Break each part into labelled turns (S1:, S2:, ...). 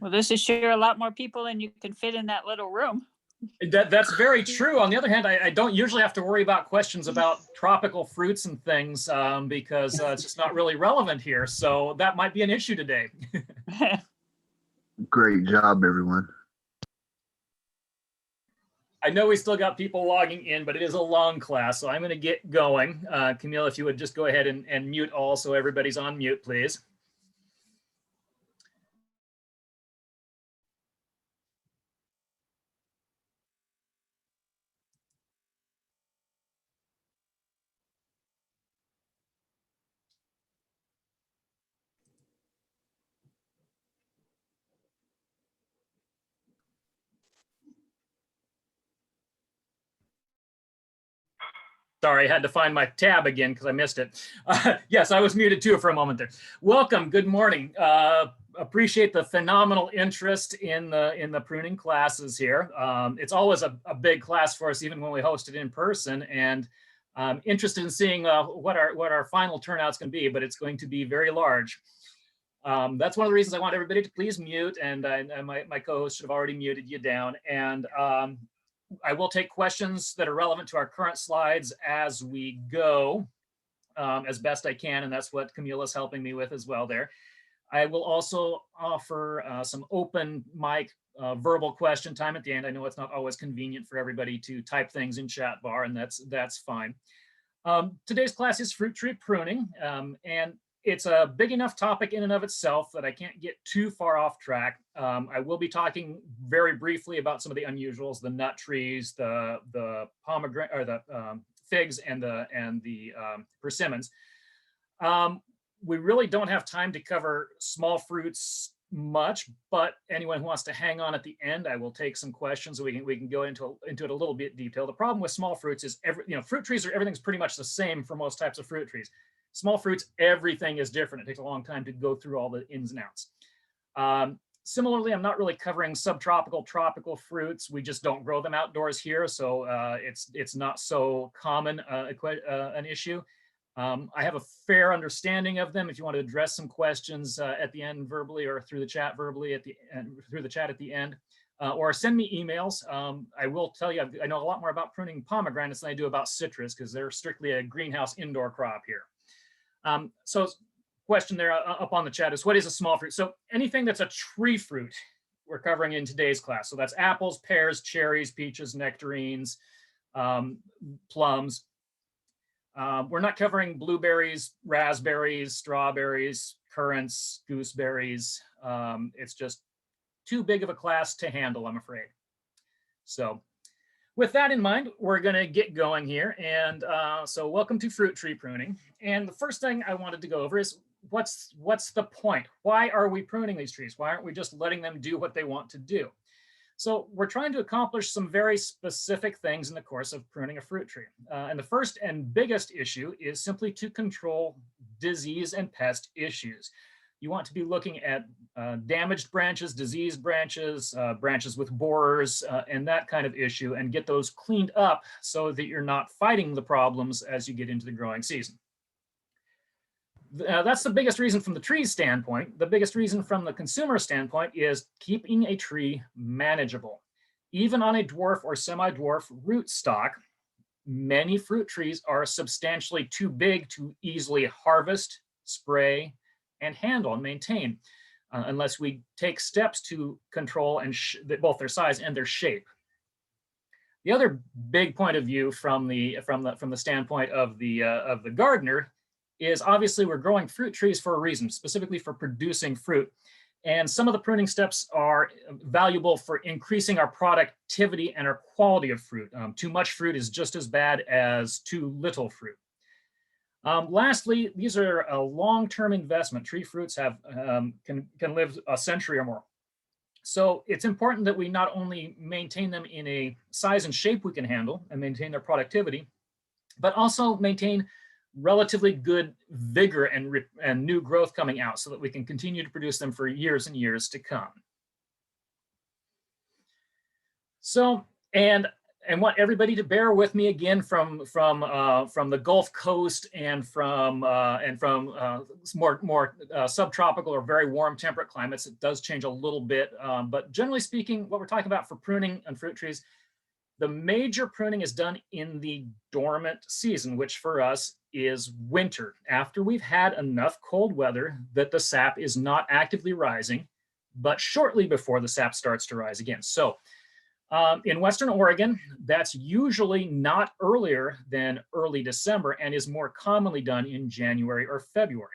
S1: Well, this is sure a lot more people than you can fit in that little room.
S2: That's very true. On the other hand, I don't usually have to worry about questions about tropical fruits and things because it's just not really relevant here. So that might be an issue today.
S3: Great job, everyone.
S2: I know we still got people logging in, but it is a long class, so I'm going to get going. Camille, if you would just go ahead and mute all so everybody's on mute, please. Sorry, I had to find my tab again because I missed it. Yes, I was muted too for a moment there. Welcome, good morning. Appreciate the phenomenal interest in the pruning classes here. It's always a big class for us, even when we host it in person, and I'm interested in seeing what our final turnout's going to be, but it's going to be very large. That's one of the reasons I want everybody to please mute, and my co-host should have already muted you down. And I will take questions that are relevant to our current slides as we go, as best I can, and that's what Camila's helping me with as well there. I will also offer some open mic verbal question time at the end. I know it's not always convenient for everybody to type things in chat bar, and that's fine. Today's class is fruit tree pruning, and it's a big enough topic in and of itself that I can't get too far off track. I will be talking very briefly about some of the unusuals, the nut trees, the pomegranate, or the figs, and the persimmons. We really don't have time to cover small fruits much, but anyone who wants to hang on at the end, I will take some questions so we can go into it a little bit detail. The problem with small fruits is fruit trees everything's pretty much the same for most types of fruit trees. Small fruits, everything is different. It takes a long time to go through all the ins and outs. Similarly, I'm not really covering subtropical, tropical fruits. We just don't grow them outdoors here, so it's not so common an issue. I have a fair understanding of them. If you want to address some questions at the end verbally or through the chat verbally through the chat at the end, or send me emails. I will tell you, I know a lot more about pruning pomegranates than I do about citrus because they're strictly a greenhouse indoor crop here. So question there up on the chat is, what is a small fruit? So anything that's a tree fruit we're covering in today's class. So that's apples, pears, cherries, peaches, nectarines, plums. We're not covering blueberries, raspberries, strawberries, currants, gooseberries. It's just too big of a class to handle, I'm afraid. So with that in mind, we're going to get going here. And so welcome to fruit tree pruning. And the first thing I wanted to go over is what's the point? Why are we pruning these trees? Why aren't we just letting them do what they want to do? So we're trying to accomplish some very specific things in the course of pruning a fruit tree. And the first and biggest issue is simply to control disease and pest issues. You want to be looking at damaged branches, diseased branches, branches with borers, and that kind of issue, and get those cleaned up so that you're not fighting the problems as you get into the growing season. That's the biggest reason from the tree standpoint. The biggest reason from the consumer standpoint is keeping a tree manageable. Even on a dwarf or semi-dwarf root stock, many fruit trees are substantially too big to easily harvest, spray, and handle and maintain, unless we take steps to control both their size and their shape. The other big point of view from the standpoint of the gardener is obviously we're growing fruit trees for a reason, specifically for producing fruit. And some of the pruning steps are valuable for increasing our productivity and our quality of fruit. Too much fruit is just as bad as too little fruit. Lastly, these are a long-term investment. Tree fruits can live a century or more. So it's important that we not only maintain them in a size and shape we can handle and maintain their productivity, but also maintain relatively good vigor and new growth coming out so that we can continue to produce them for years and years to come. So, and and want everybody to bear with me again from the Gulf Coast and from more subtropical or very warm temperate climates. It does change a little bit, but generally speaking, what we're talking about for pruning on fruit trees, the major pruning is done in the dormant season, which for us is winter, after we've had enough cold weather that the sap is not actively rising, but shortly before the sap starts to rise again. So in Western Oregon, that's usually not earlier than early December and is more commonly done in January or February.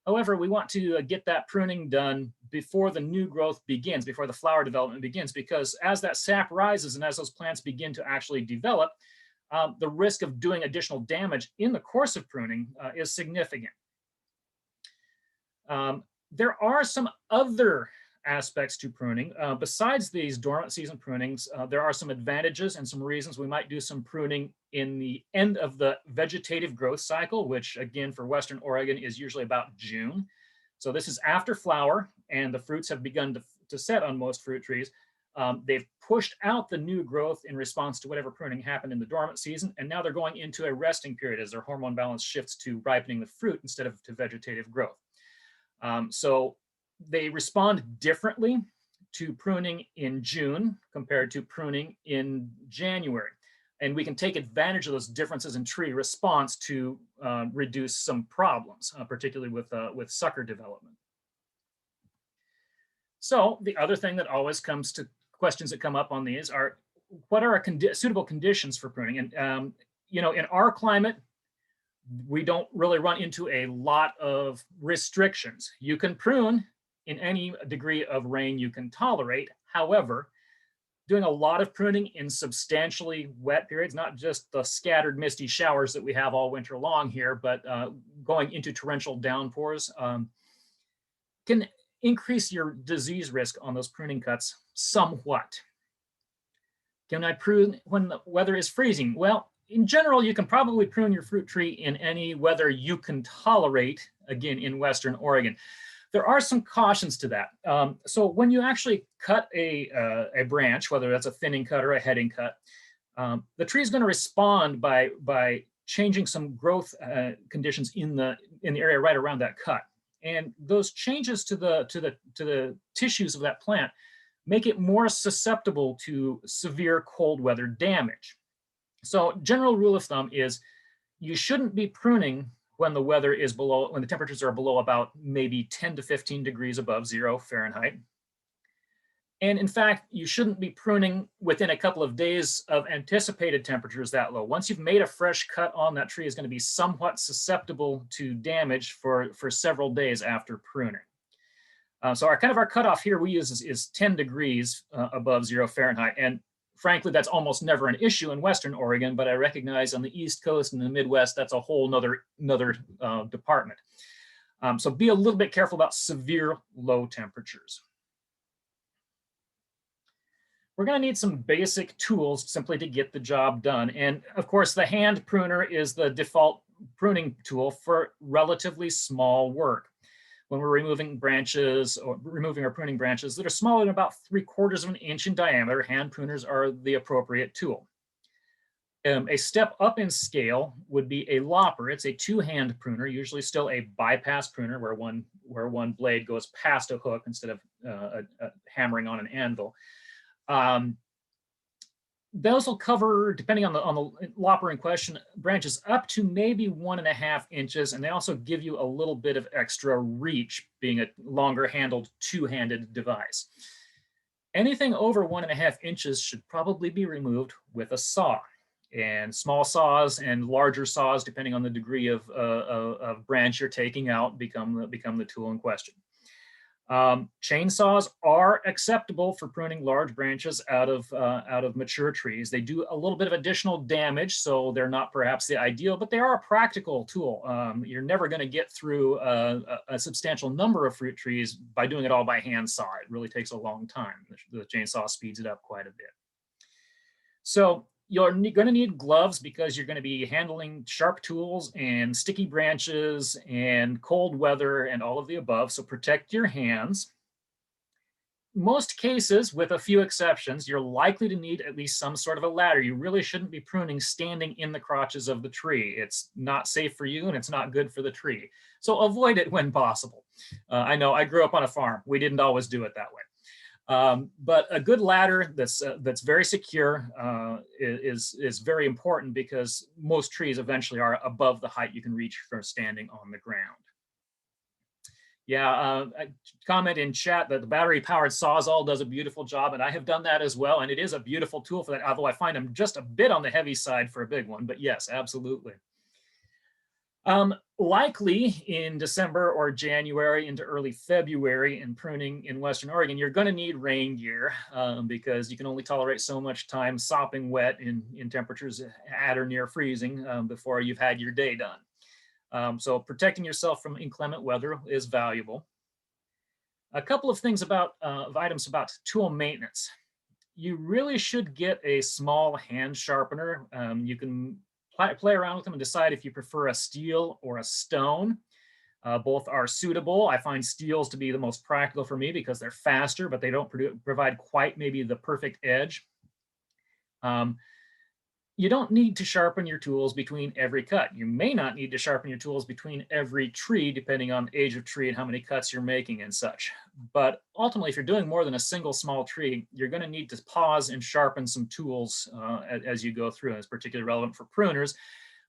S2: However, we want to get that pruning done before the new growth begins, before the flower development begins, because as that sap rises and as those plants begin to actually develop, the risk of doing additional damage in the course of pruning is significant. There are some other aspects to pruning. Besides these dormant season prunings, there are some advantages and some reasons we might do some pruning in the end of the vegetative growth cycle, which again for Western Oregon is usually about June. So this is after flower and the fruits have begun to set on most fruit trees. They've pushed out the new growth in response to whatever pruning happened in the dormant season, and now they're going into a resting period as their hormone balance shifts to ripening the fruit instead of to vegetative growth. So they respond differently to pruning in June compared to pruning in January. And we can take advantage of those differences in tree response to reduce some problems, particularly with sucker development. So the other thing that always comes to questions that come up on these are, what are suitable conditions for pruning? And you know, in our climate, we don't really run into a lot of restrictions. You can prune in any degree of rain you can tolerate. However, doing a lot of pruning in substantially wet periods, not just the scattered misty showers that we have all winter long here, but going into torrential downpours can increase your disease risk on those pruning cuts somewhat. Can I prune when the weather is freezing? Well, in general, you can probably prune your fruit tree in any weather you can tolerate, again, in Western Oregon. There are some cautions to that. So when you actually cut a branch, whether that's a thinning cut or a heading cut, the tree is going to respond by changing some growth conditions in the area right around that cut. And those changes to the tissues of that plant make it more susceptible to severe cold weather damage. So general rule of thumb is you shouldn't be pruning when the weather is below, when the temperatures are below about maybe 10 to 15 degrees above 0 Fahrenheit. And in fact, you shouldn't be pruning within a couple of days of anticipated temperatures that low. Once you've made a fresh cut on, that tree is going to be somewhat susceptible to damage for several days after pruning. So our cutoff here we use is 10 degrees above 0 Fahrenheit. And frankly, that's almost never an issue in Western Oregon, but I recognize on the East Coast and the Midwest, that's a whole nother department. So be a little bit careful about severe low temperatures. We're going to need some basic tools simply to get the job done. And of course, the hand pruner is the default pruning tool for relatively small work. When we're removing branches or removing or pruning branches that are smaller than about 3/4 of an inch in diameter, hand pruners are the appropriate tool. A step up in scale would be a lopper. It's a two-hand pruner, usually still a bypass pruner where one blade goes past a hook instead of hammering on an anvil. Those will cover, depending on the lopper in question, branches up to maybe 1.5 inches, and they also give you a little bit of extra reach, being a longer handled two-handed device. Anything over 1.5 inches should probably be removed with a saw. And small saws and larger saws, depending on the degree of branch you're taking out, become the tool in question. Chainsaws are acceptable for pruning large branches out of mature trees. They do a little bit of additional damage, so they're not perhaps the ideal, but they are a practical tool. You're never going to get through a substantial number of fruit trees by doing it all by hand saw. It really takes a long time. The chainsaw speeds it up quite a bit. So you're going to need gloves because you're going to be handling sharp tools and sticky branches and cold weather and all of the above. So protect your hands. most cases, with a few exceptions, you're likely to need at least some sort of a ladder. You really shouldn't be pruning standing in the crotches of the tree. It's not safe for you and it's not good for the tree. So avoid it when possible. I know I grew up on a farm. We didn't always do it that way. But a good ladder that's very secure is very important, because most trees eventually are above the height you can reach for standing on the ground. Yeah, a comment in chat that the battery-powered Sawzall does a beautiful job, and I have done that as well, and it is a beautiful tool for that, although I find them just a bit on the heavy side for a big one, but yes, absolutely. Likely in December or January into early February in pruning in Western Oregon, you're going to need rain gear, because you can only tolerate so much time sopping wet in temperatures at or near freezing before you've had your day done. So protecting yourself from inclement weather is valuable. A couple of things about items about tool maintenance. You really should get a small hand sharpener. You can play around with them and decide if you prefer a steel or a stone. Both are suitable. I find steels to be the most practical for me because they're faster, but they don't provide quite maybe the perfect edge. You don't need to sharpen your tools between every cut. You may not need to sharpen your tools between every tree, depending on the age of tree and how many cuts you're making and such. But ultimately, if you're doing more than a single small tree, you're going to need to pause and sharpen some tools as you go through. And it's particularly relevant for pruners.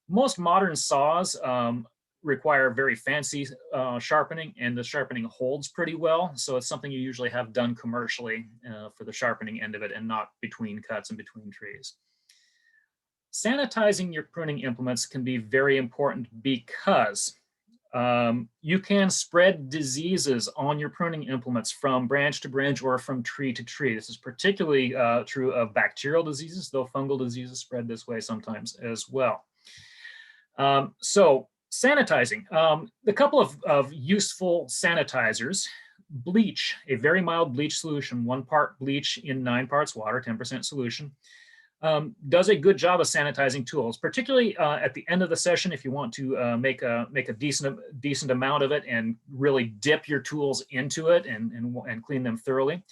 S2: Most modern saws require very fancy sharpening, and the sharpening holds pretty well. So it's something you usually have done commercially for the sharpening end of it, and not between cuts and between trees. Sanitizing your pruning implements can be very important because you can spread diseases on your pruning implements from branch to branch or from tree to tree. This is particularly true of bacterial diseases, though fungal diseases spread this way sometimes as well. So sanitizing, a couple of useful sanitizers. Bleach, a very mild bleach solution, 1 part bleach in 9 parts water, 10% solution. Does a good job of sanitizing tools, particularly at the end of the session if you want to make a decent amount of it and really dip your tools into it and clean them thoroughly.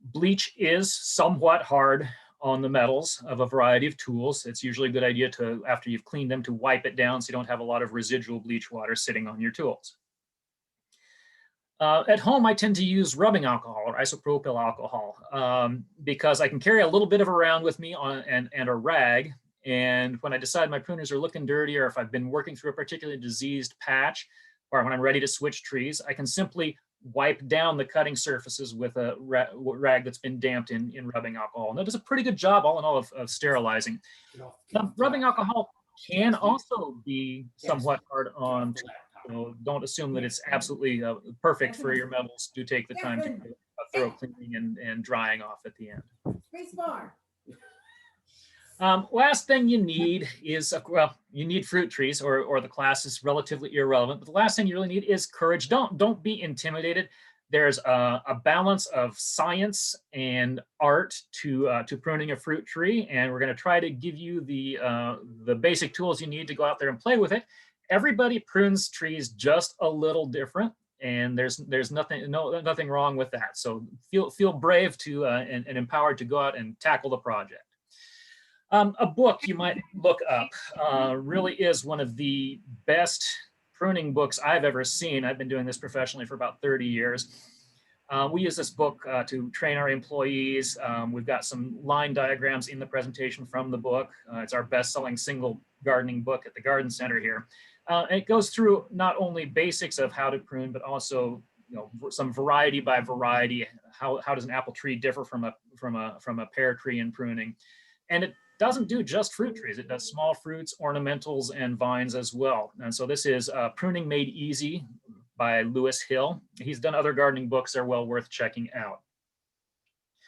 S2: Bleach is somewhat hard on the metals of a variety of tools. It's usually a good idea to, after you've cleaned them, to wipe it down so you don't have a lot of residual bleach water sitting on your tools. At home, I tend to use rubbing alcohol or isopropyl alcohol because I can carry a little bit of it around with me and a rag. And when I decide my pruners are looking dirty, or if I've been working through a particularly diseased patch, or when I'm ready to switch trees, I can simply wipe down the cutting surfaces with a rag that's been damped in rubbing alcohol. And that does a pretty good job, all in all, of sterilizing. Rubbing alcohol can also be somewhat hard on. So don't assume that it's absolutely perfect for your metals. Do take the time to do a thorough cleaning and drying off at the end. Last thing you need is, well, you need fruit trees, or the class is relatively irrelevant, but the last thing you really need is courage. Don't be intimidated. There's a balance of science and art to pruning a fruit tree, and we're going to try to give you the basic tools you need to go out there and play with it. Everybody prunes trees just a little different, and there's nothing wrong with that. So feel brave to and empowered to go out and tackle the project. A book you might look up really is one of the best pruning books I've ever seen. I've been doing this professionally for about 30 years. We use this book to train our employees. We've got some line diagrams in the presentation from the book. It's our best-selling single gardening book at the Garden Center here. And it goes through not only basics of how to prune, but also some variety by variety. How does an apple tree differ from a pear tree in pruning? And it doesn't do just fruit trees. It does small fruits, ornamentals, and vines as well. And so this is Pruning Made Easy by Lewis Hill. He's done other gardening books. They're well worth checking out.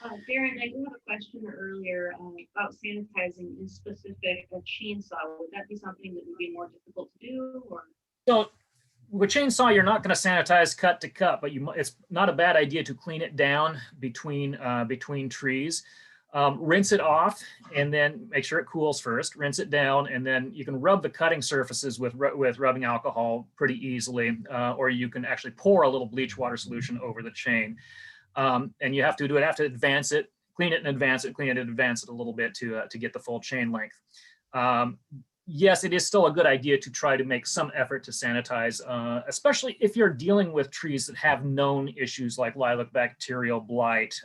S3: Darren, I do have a question earlier about sanitizing in specific a chainsaw. Would that be something that would be more difficult to do? Or?
S2: So with chainsaw, you're not going to sanitize cut to cut, but it's not a bad idea to clean it down between trees. Rinse it off and then make sure it cools first. Rinse it down, and then you can rub the cutting surfaces with rubbing alcohol pretty easily, or you can actually pour a little bleach water solution over the chain. And you have to do it, have to advance it, clean it and advance it, clean it and advance it a little bit to get the full chain length. Yes, it is still a good idea to try to make some effort to sanitize, especially if you're dealing with trees that have known issues like lilac bacterial blight,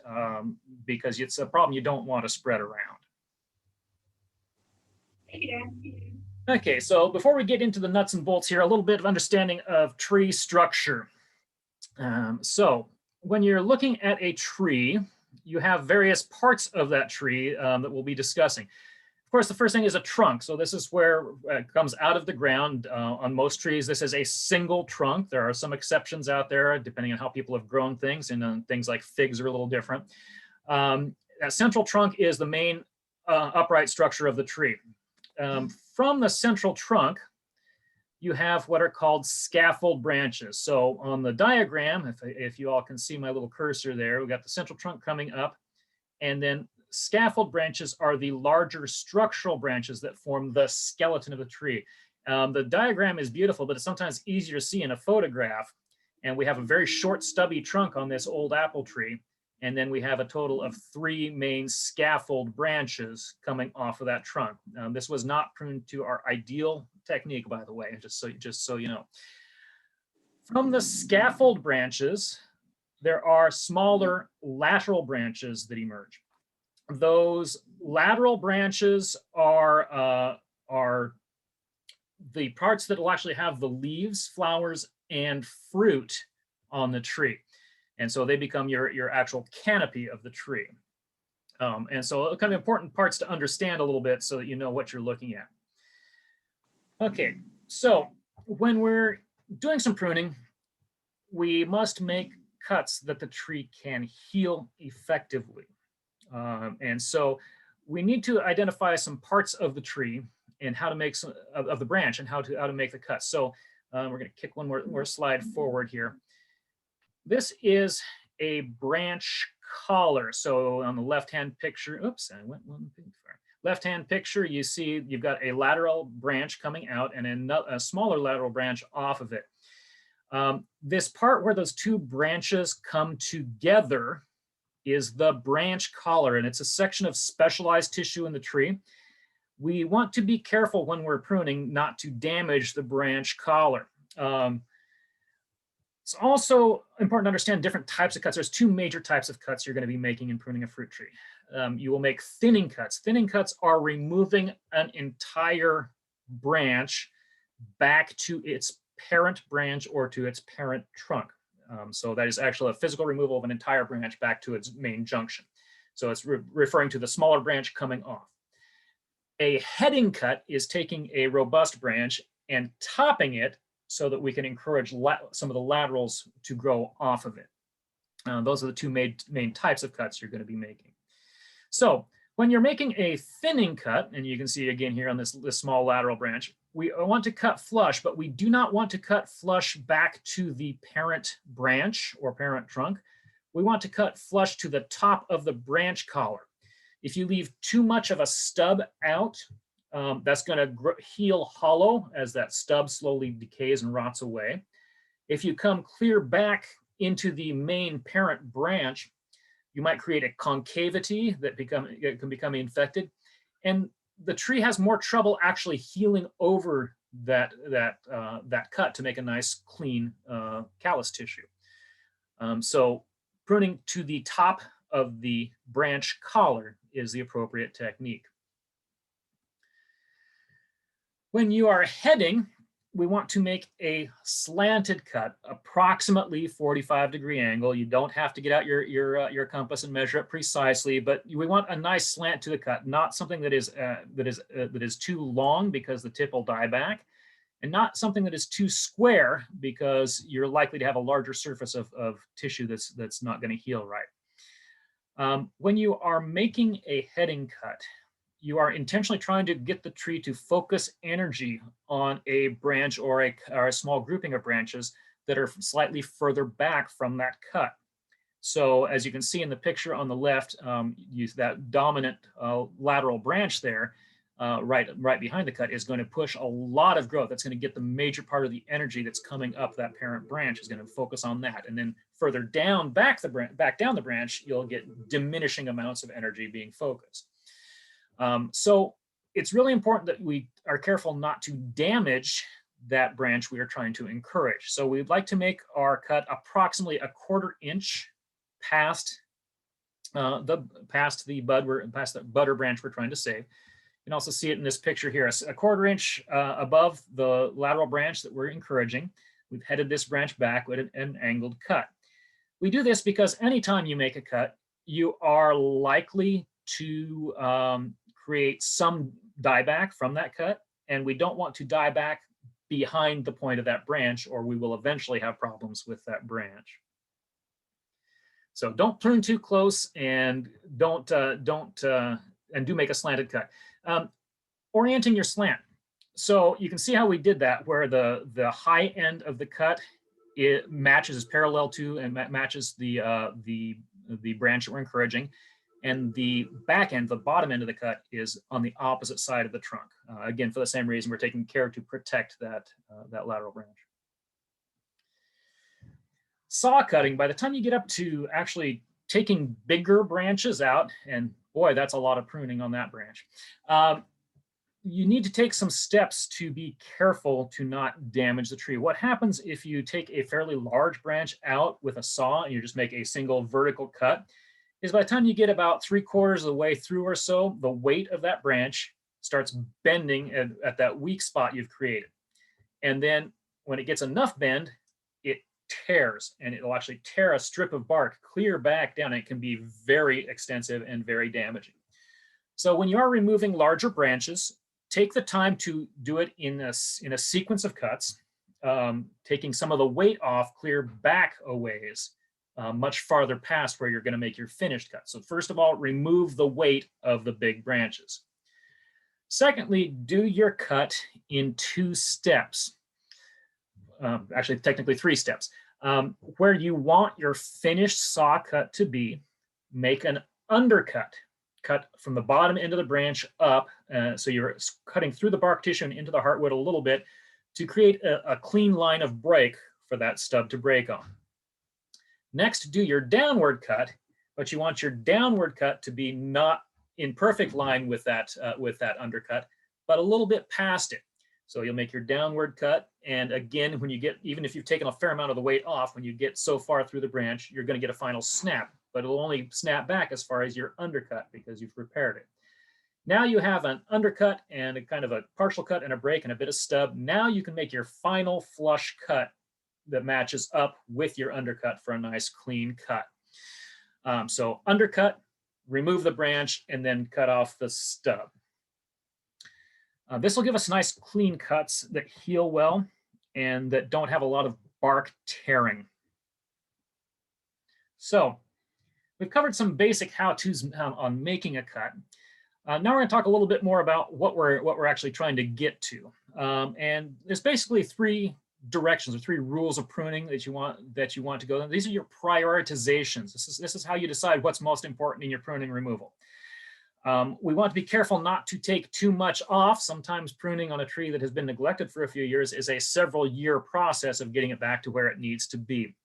S2: because it's a problem you don't want to spread around.
S3: Thank you, Dan.
S2: Okay, so before we get into the nuts and bolts here, a little bit of understanding of tree structure. So when you're looking at a tree, you have various parts of that tree that we'll be discussing. Of course, the first thing is a trunk. So this is where it comes out of the ground. On most trees, this is a single trunk. There are some exceptions out there, depending on how people have grown things, and things like figs are a little different. That central trunk is the main upright structure of the tree. From the central trunk, you have what are called scaffold branches. So on the diagram, if you all can see my little cursor there, we've got the central trunk coming up, and then scaffold branches are the larger structural branches that form the skeleton of the tree. The diagram is beautiful, but it's sometimes easier to see in a photograph. And we have a very short, stubby trunk on this old apple tree. And then we have a total of 3 main scaffold branches coming off of that trunk. This was not pruned to our ideal technique, by the way, just so you know. From the scaffold branches, there are smaller lateral branches that emerge. Those lateral branches are the parts that will actually have the leaves, flowers, and fruit on the tree. And so they become your actual canopy of the tree. And so kind of important parts to understand a little bit so that you know what you're looking at. Okay, so when we're doing some pruning, we must make cuts that the tree can heal effectively. And so we need to identify some parts of the tree and how to make some of the branch and how to make the cuts. So we're going to kick one more slide forward here. This is a branch collar. So on the left-hand picture, oops, I went one too far. Left-hand picture, you see you've got a lateral branch coming out and a smaller lateral branch off of it. This part where those 2 branches come together is the branch collar, and it's a section of specialized tissue in the tree. We want to be careful when we're pruning not to damage the branch collar. It's also important to understand different types of cuts. There's 2 major types of cuts you're going to be making in pruning a fruit tree. You will make thinning cuts. Thinning cuts are removing an entire branch back to its parent branch or to its parent trunk. So that is actually a physical removal of an entire branch back to its main junction. So it's referring to the smaller branch coming off. A heading cut is taking a robust branch and topping it so that we can encourage some of the laterals to grow off of it. Those are the 2 main types of cuts you're going to be making. So when you're making a thinning cut, and you can see again here on this small lateral branch, we want to cut flush, but we do not want to cut flush back to the parent branch or parent trunk. We want to cut flush to the top of the branch collar. If you leave too much of a stub out, that's going to heal hollow as that stub slowly decays and rots away. If you come clear back into the main parent branch, you might create a concavity that can become infected. And the tree has more trouble actually healing over that cut to make a nice clean callus tissue. So pruning to the top of the branch collar is the appropriate technique. When you are heading, we want to make a slanted cut, approximately 45-degree angle. You don't have to get out your compass and measure it precisely, but we want a nice slant to the cut, not something that is too long because the tip will die back, and not something that is too square because you're likely to have a larger surface of tissue that's not going to heal right. When you are making a heading cut, you are intentionally trying to get the tree to focus energy on a branch or a small grouping of branches that are slightly further back from that cut. So as you can see in the picture on the left, use that dominant lateral branch there. right behind the cut is going to push a lot of growth. That's going to get the major part of the energy that's coming up that parent branch is going to focus on that. And then further down, back down the branch, you'll get diminishing amounts of energy being focused. So it's really important that we are careful not to damage that branch we are trying to encourage. So we'd like to make our cut approximately 1/4 inch past the butter branch we're trying to save. You can also see it in this picture here, 1/4 inch above the lateral branch that we're encouraging. We've headed this branch back with an angled cut. We do this because anytime you make a cut, you are likely to create some dieback from that cut, and we don't want to die back behind the point of that branch, or we will eventually have problems with that branch. So don't prune too close, and do make a slanted cut. Orienting your slant. So you can see how we did that, where the high end of the cut, it matches, is parallel to and matches the branch that we're encouraging, and the back end, the bottom end of the cut, is on the opposite side of the trunk. Again, for the same reason, we're taking care to protect that lateral branch. Saw cutting, by the time you get up to actually taking bigger branches out, and boy, that's a lot of pruning on that branch, you need to take some steps to be careful to not damage the tree. What happens if you take a fairly large branch out with a saw and you just make a single vertical cut is, by the time you get about 3/4 of the way through or so, the weight of that branch starts bending at that weak spot you've created. And then when it gets enough bend, it tears, and it'll actually tear a strip of bark clear back down. And it can be very extensive and very damaging. So when you are removing larger branches, take the time to do it in a sequence of cuts, taking some of the weight off clear back a ways, much farther past where you're going to make your finished cut. So first of all, remove the weight of the big branches. Secondly, do your cut in 2 steps. Actually, technically 3 steps. Where you want your finished saw cut to be, make an undercut. Cut from the bottom end of the branch up, so you're cutting through the bark tissue and into the heartwood a little bit to create a clean line of break for that stub to break on. Next, do your downward cut, but you want your downward cut to be not in perfect line with that undercut, but a little bit past it. So you'll make your downward cut, and again, when you get, even if you've taken a fair amount of the weight off, when you get so far through the branch, you're going to get a final snap, but it'll only snap back as far as your undercut because you've repaired it. Now you have an undercut and a kind of a partial cut and a break and a bit of stub. Now you can make your final flush cut that matches up with your undercut for a nice clean cut. So undercut, remove the branch, and then cut off the stub. This will give us nice clean cuts that heal well and that don't have a lot of bark tearing. So we've covered some basic how-tos on making a cut. Now we're going to talk a little bit more about what we're actually trying to get to. And there's basically 3 directions or 3 rules of pruning that you want to go. These are your prioritizations. This is how you decide what's most important in your pruning removal. We want to be careful not to take too much off. Sometimes pruning on a tree that has been neglected for a few years is a several-year process of getting it back to where it needs to be.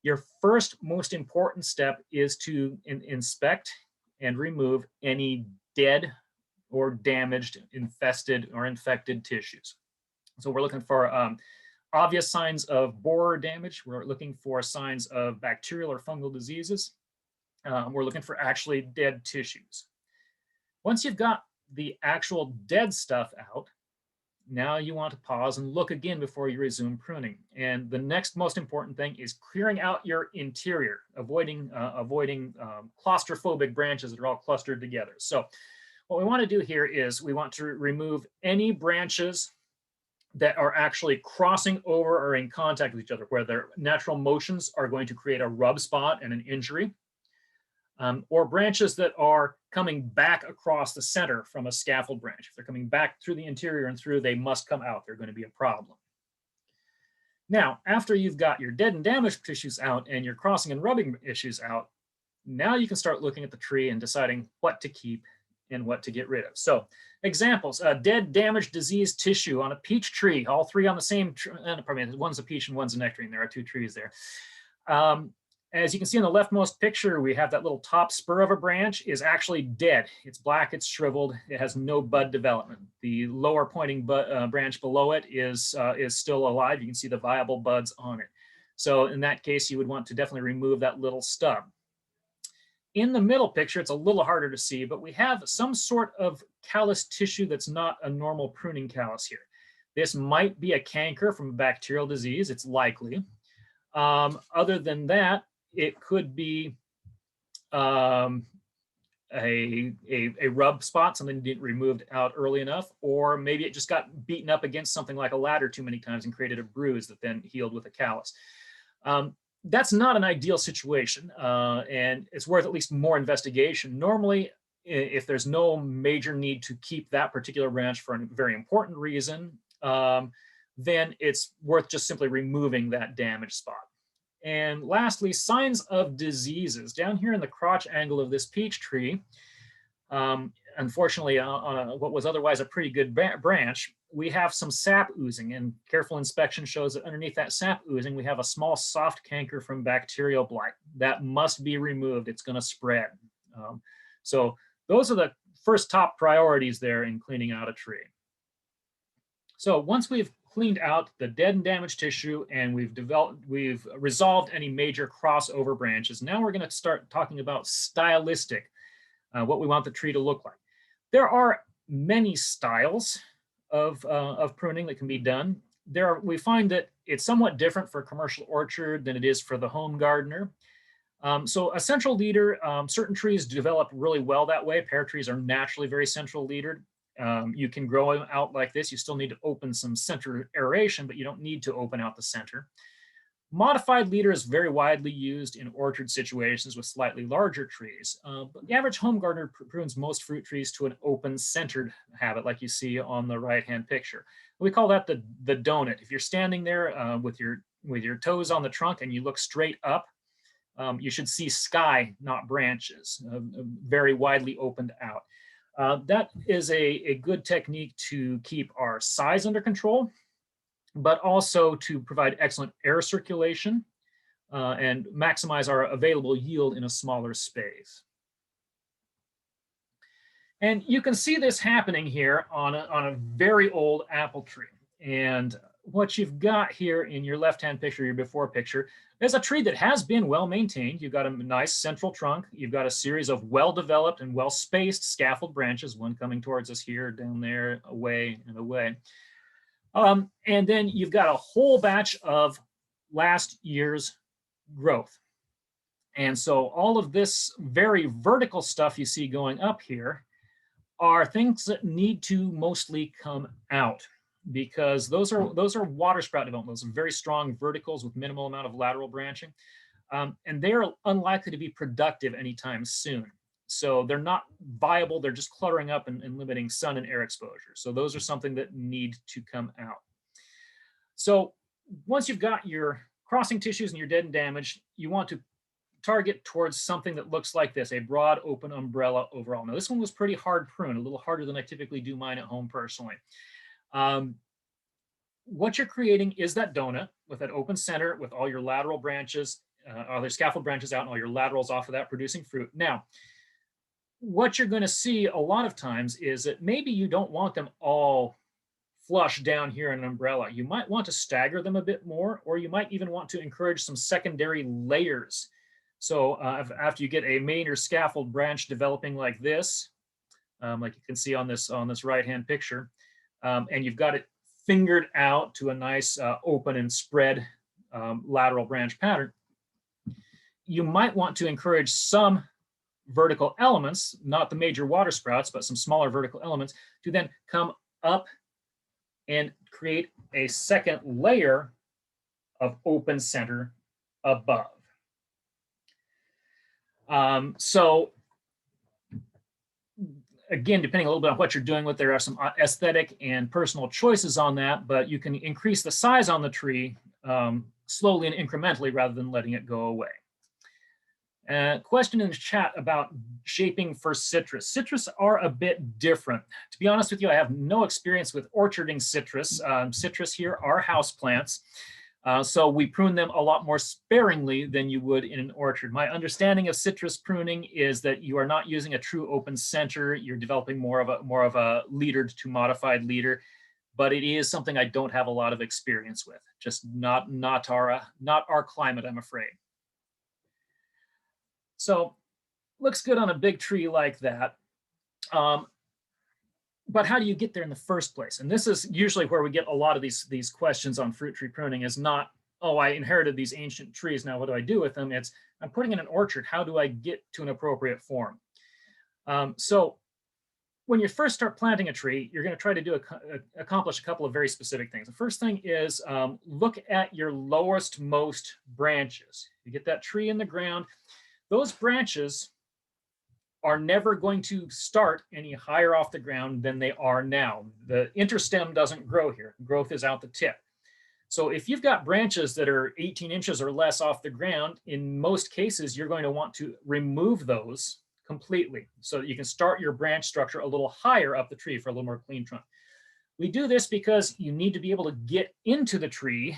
S2: Your first most important step is to inspect and remove any dead or damaged, infested, or infected tissues. So we're looking for obvious signs of borer damage. We're looking for signs of bacterial or fungal diseases. We're looking for actually dead tissues. Once you've got the actual dead stuff out, now you want to pause and look again before you resume pruning. And the next most important thing is clearing out your interior, avoiding claustrophobic branches that are all clustered together. So what we want to do here is we want to remove any branches that are actually crossing over or in contact with each other, where their natural motions are going to create a rub spot and an injury. Or branches that are coming back across the center from a scaffold branch. If they're coming back through the interior and through, they must come out. They're going to be a problem. Now, after you've got your dead and damaged tissues out and your crossing and rubbing issues out, now you can start looking at the tree and deciding what to keep and what to get rid of. So examples, dead, damaged, diseased tissue on a peach tree, all three on the same, pardon me, one's a peach and one's a nectarine. There are two trees there. As you can see in the leftmost picture, we have that little top spur of a branch is actually dead. It's black, it's shriveled, it has no bud development. The lower pointing branch below it is still alive. You can see the viable buds on it. So in that case, you would want to definitely remove that little stub. In the middle picture, it's a little harder to see, but we have some sort of callus tissue that's not a normal pruning callus here. This might be a canker from a bacterial disease, it's likely. Other than that, it could be a rub spot, something didn't removed out early enough, or maybe it just got beaten up against something like a ladder too many times and created a bruise that then healed with a callus. That's not an ideal situation, and it's worth at least more investigation. Normally, if there's no major need to keep that particular branch for a very important reason, then it's worth just simply removing that damaged spot. And lastly, signs of diseases. Down here in the crotch angle of this peach tree, unfortunately, on what was otherwise a pretty good branch, we have some sap oozing, and careful inspection shows that underneath that sap oozing, we have a small soft canker from bacterial blight. That must be removed. It's going to spread. So those are the first top priorities there in cleaning out a tree. So once we've cleaned out the dead and damaged tissue and we've resolved any major crossover branches, now we're going to start talking about stylistic, what we want the tree to look like. There are many styles of pruning that can be done. We find that it's somewhat different for a commercial orchard than it is for the home gardener. So a central leader, certain trees develop really well that way. Pear trees are naturally very central leadered. You can grow them out like this. You still need to open some center aeration, but you don't need to open out the center. Modified leader is very widely used in orchard situations with slightly larger trees. But the average home gardener prunes most fruit trees to an open centered habit, like you see on the right-hand picture. We call that the donut. If you're standing there with your toes on the trunk and you look straight up, you should see sky, not branches, very widely opened out. That is a good technique to keep our size under control, but also to provide excellent air circulation and maximize our available yield in a smaller space. And you can see this happening here on a very old apple tree. And what you've got here in your left-hand picture, your before picture, is a tree that has been well maintained. You've got a nice central trunk. You've got a series of well-developed and well-spaced scaffold branches, one coming towards us here, down there, away and away. And then you've got a whole batch of last year's growth. And so all of this very vertical stuff you see going up here are things that need to mostly come out, because those are water sprout development. Those are very strong verticals with minimal amount of lateral branching. And they're unlikely to be productive anytime soon. So they're not viable. They're just cluttering up and limiting sun and air exposure. So those are something that need to come out. So once you've got your crossing tissues and your dead and damaged, you want to target towards something that looks like this, a broad open umbrella overall. Now this one was pretty hard pruned, a little harder than I typically do mine at home personally. What you're creating is that donut with that open center with all your lateral branches, all their scaffold branches out and all your laterals off of that producing fruit. Now, what you're going to see a lot of times is that maybe you don't want them all flush down here in an umbrella. You might want to stagger them a bit more, or you might even want to encourage some secondary layers. So after you get a main or scaffold branch developing like this, like you can see on this right-hand picture, and you've got it fingered out to a nice open and spread lateral branch pattern, you might want to encourage some vertical elements, not the major water sprouts, but some smaller vertical elements, to then come up and create a second layer of open center above. So again, depending a little bit on what you're doing with, there are some aesthetic and personal choices on that, but you can increase the size on the tree slowly and incrementally rather than letting it go away. Question in the chat about shaping for citrus. Citrus are a bit different. To be honest with you, I have no experience with orcharding citrus. Citrus here are houseplants. So we prune them a lot more sparingly than you would in an orchard. My understanding of citrus pruning is that you are not using a true open center. You're developing more of a leadered to modified leader, but it is something I don't have a lot of experience with. Just not our climate, I'm afraid. So looks good on a big tree like that. But how do you get there in the first place? And this is usually where we get a lot of these questions on fruit tree pruning is not, oh, I inherited these ancient trees. Now what do I do with them? It's, I'm putting in an orchard. How do I get to an appropriate form? So when you first start planting a tree, you're going to try to accomplish a couple of very specific things. The first thing is look at your lowest most branches. You get that tree in the ground. Those branches are never going to start any higher off the ground than they are now. The interstem doesn't grow here. Growth is out the tip. So if you've got branches that are 18 inches or less off the ground, in most cases, you're going to want to remove those completely so that you can start your branch structure a little higher up the tree for a little more clean trunk. We do this because you need to be able to get into the tree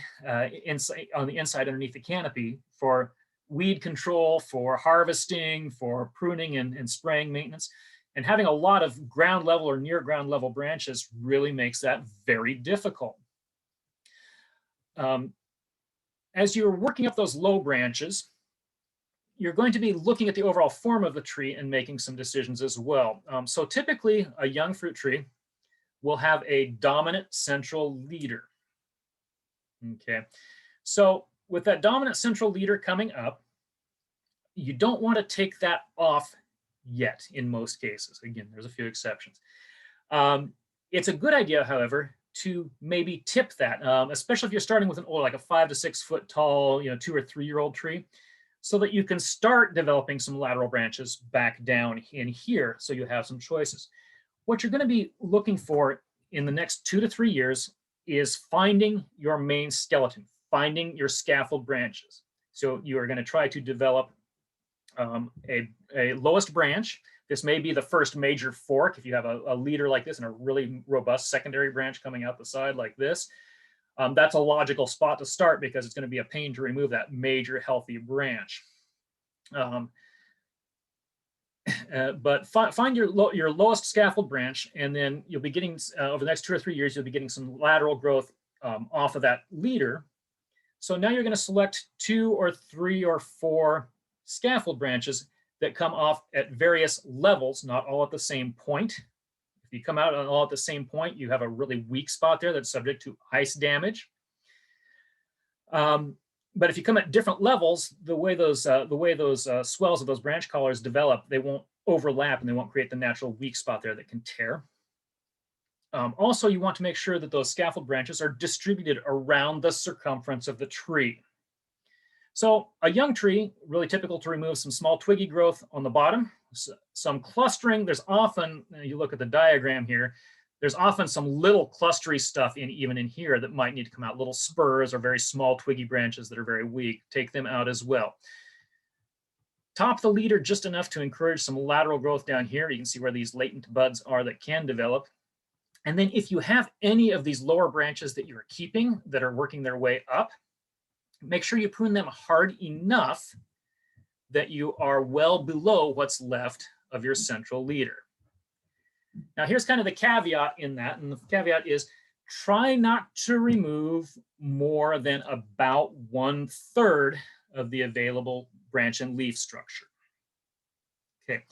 S2: inside, on the inside underneath the canopy for weed control, for harvesting, for pruning and spraying maintenance. And having a lot of ground level or near ground level branches really makes that very difficult. As you're working up those low branches, you're going to be looking at the overall form of the tree and making some decisions as well. So typically a young fruit tree will have a dominant central leader. Okay, so with that dominant central leader coming up, you don't want to take that off yet in most cases. Again, there's a few exceptions. It's a good idea, however, to maybe tip that, especially if you're starting with an old, like a 5 to 6 foot tall, 2 or 3 year old tree, so that you can start developing some lateral branches back down in here so you have some choices. What you're going to be looking for in the next 2 to 3 years is finding your main skeleton, finding your scaffold branches. So you are going to try to develop a lowest branch. This may be the first major fork if you have a leader like this and a really robust secondary branch coming out the side like this. That's a logical spot to start because it's going to be a pain to remove that major healthy branch. But find your lowest scaffold branch, and then you'll be getting, over the next 2 or 3 years, you'll be getting some lateral growth off of that leader. So now you're going to select 2 or 3 or 4 scaffold branches that come off at various levels, not all at the same point. If you come out all at the same point, you have a really weak spot there that's subject to ice damage. But if you come at different levels, the way those swells of those branch collars develop, they won't overlap and they won't create the natural weak spot there that can tear. Also, you want to make sure that those scaffold branches are distributed around the circumference of the tree. So a young tree, really typical to remove some small twiggy growth on the bottom, some clustering. There's often, you look at the diagram here, there's often some little clustery stuff even in here that might need to come out, little spurs or very small twiggy branches that are very weak. Take them out as well. Top the leader just enough to encourage some lateral growth down here. You can see where these latent buds are that can develop. And then if you have any of these lower branches that you're keeping that are working their way up, make sure you prune them hard enough that you are well below what's left of your central leader. Now here's kind of the caveat in that, and the caveat is try not to remove more than about 1/3 of the available branch and leaf structure. Okay.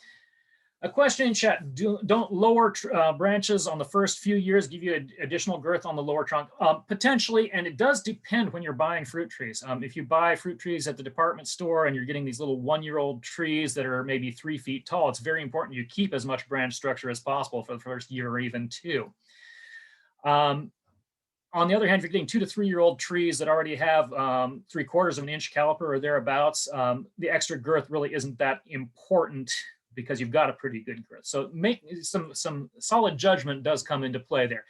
S2: A question in chat, don't lower branches on the first few years give you additional girth on the lower trunk? Potentially, and it does depend when you're buying fruit trees. If you buy fruit trees at the department store and you're getting these little 1-year-old trees that are maybe 3 feet tall, it's very important you keep as much branch structure as possible for the first year or even 2. On the other hand, if you're getting 2 to 3-year-old trees that already have 3/4 of an inch caliper or thereabouts, the extra girth really isn't that important because you've got a pretty good girth. So make some solid judgment does come into play there.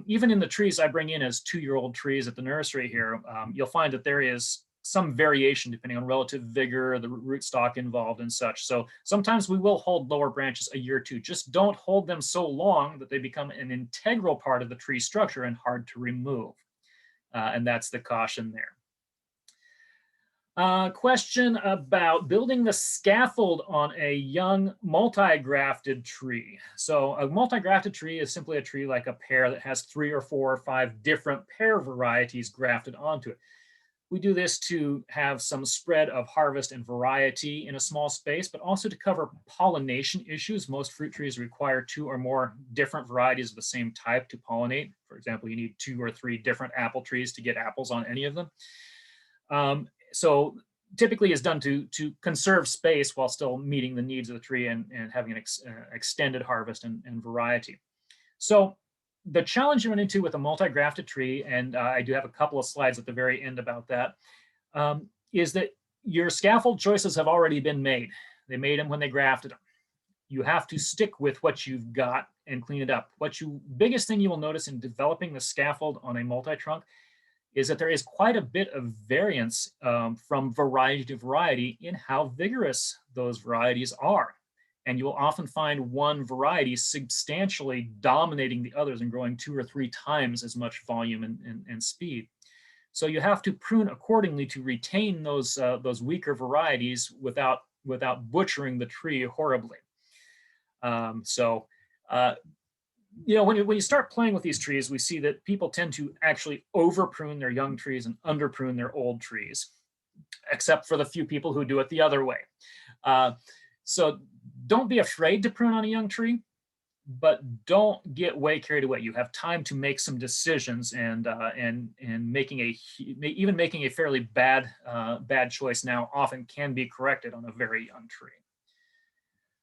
S2: Even in the trees I bring in as 2-year-old trees at the nursery here, you'll find that there is some variation depending on relative vigor, the rootstock involved and such. So sometimes we will hold lower branches a year or two. Just don't hold them so long that they become an integral part of the tree structure and hard to remove. And that's the caution there. Question about building the scaffold on a young multi-grafted tree. So a multi-grafted tree is simply a tree like a pear that has 3 or 4 or 5 different pear varieties grafted onto it. We do this to have some spread of harvest and variety in a small space, but also to cover pollination issues. Most fruit trees require 2 or more different varieties of the same type to pollinate. For example, you need 2 or 3 different apple trees to get apples on any of them. So typically is done to conserve space while still meeting the needs of the tree and having an extended harvest and variety. So the challenge you run into with a multi-grafted tree, and I do have a couple of slides at the very end about that, is that your scaffold choices have already been made. They made them when they grafted them. You have to stick with what you've got and clean it up. Biggest thing you will notice in developing the scaffold on a multi-trunk is that there is quite a bit of variance from variety to variety in how vigorous those varieties are. And you will often find one variety substantially dominating the others and growing 2 or 3 times as much volume and speed. So you have to prune accordingly to retain those weaker varieties without butchering the tree horribly. You know, when you start playing with these trees, we see that people tend to actually over prune their young trees and under prune their old trees, except for the few people who do it the other way. So don't be afraid to prune on a young tree, but don't get way carried away. You have time to make some decisions, and making a fairly bad choice now often can be corrected on a very young tree.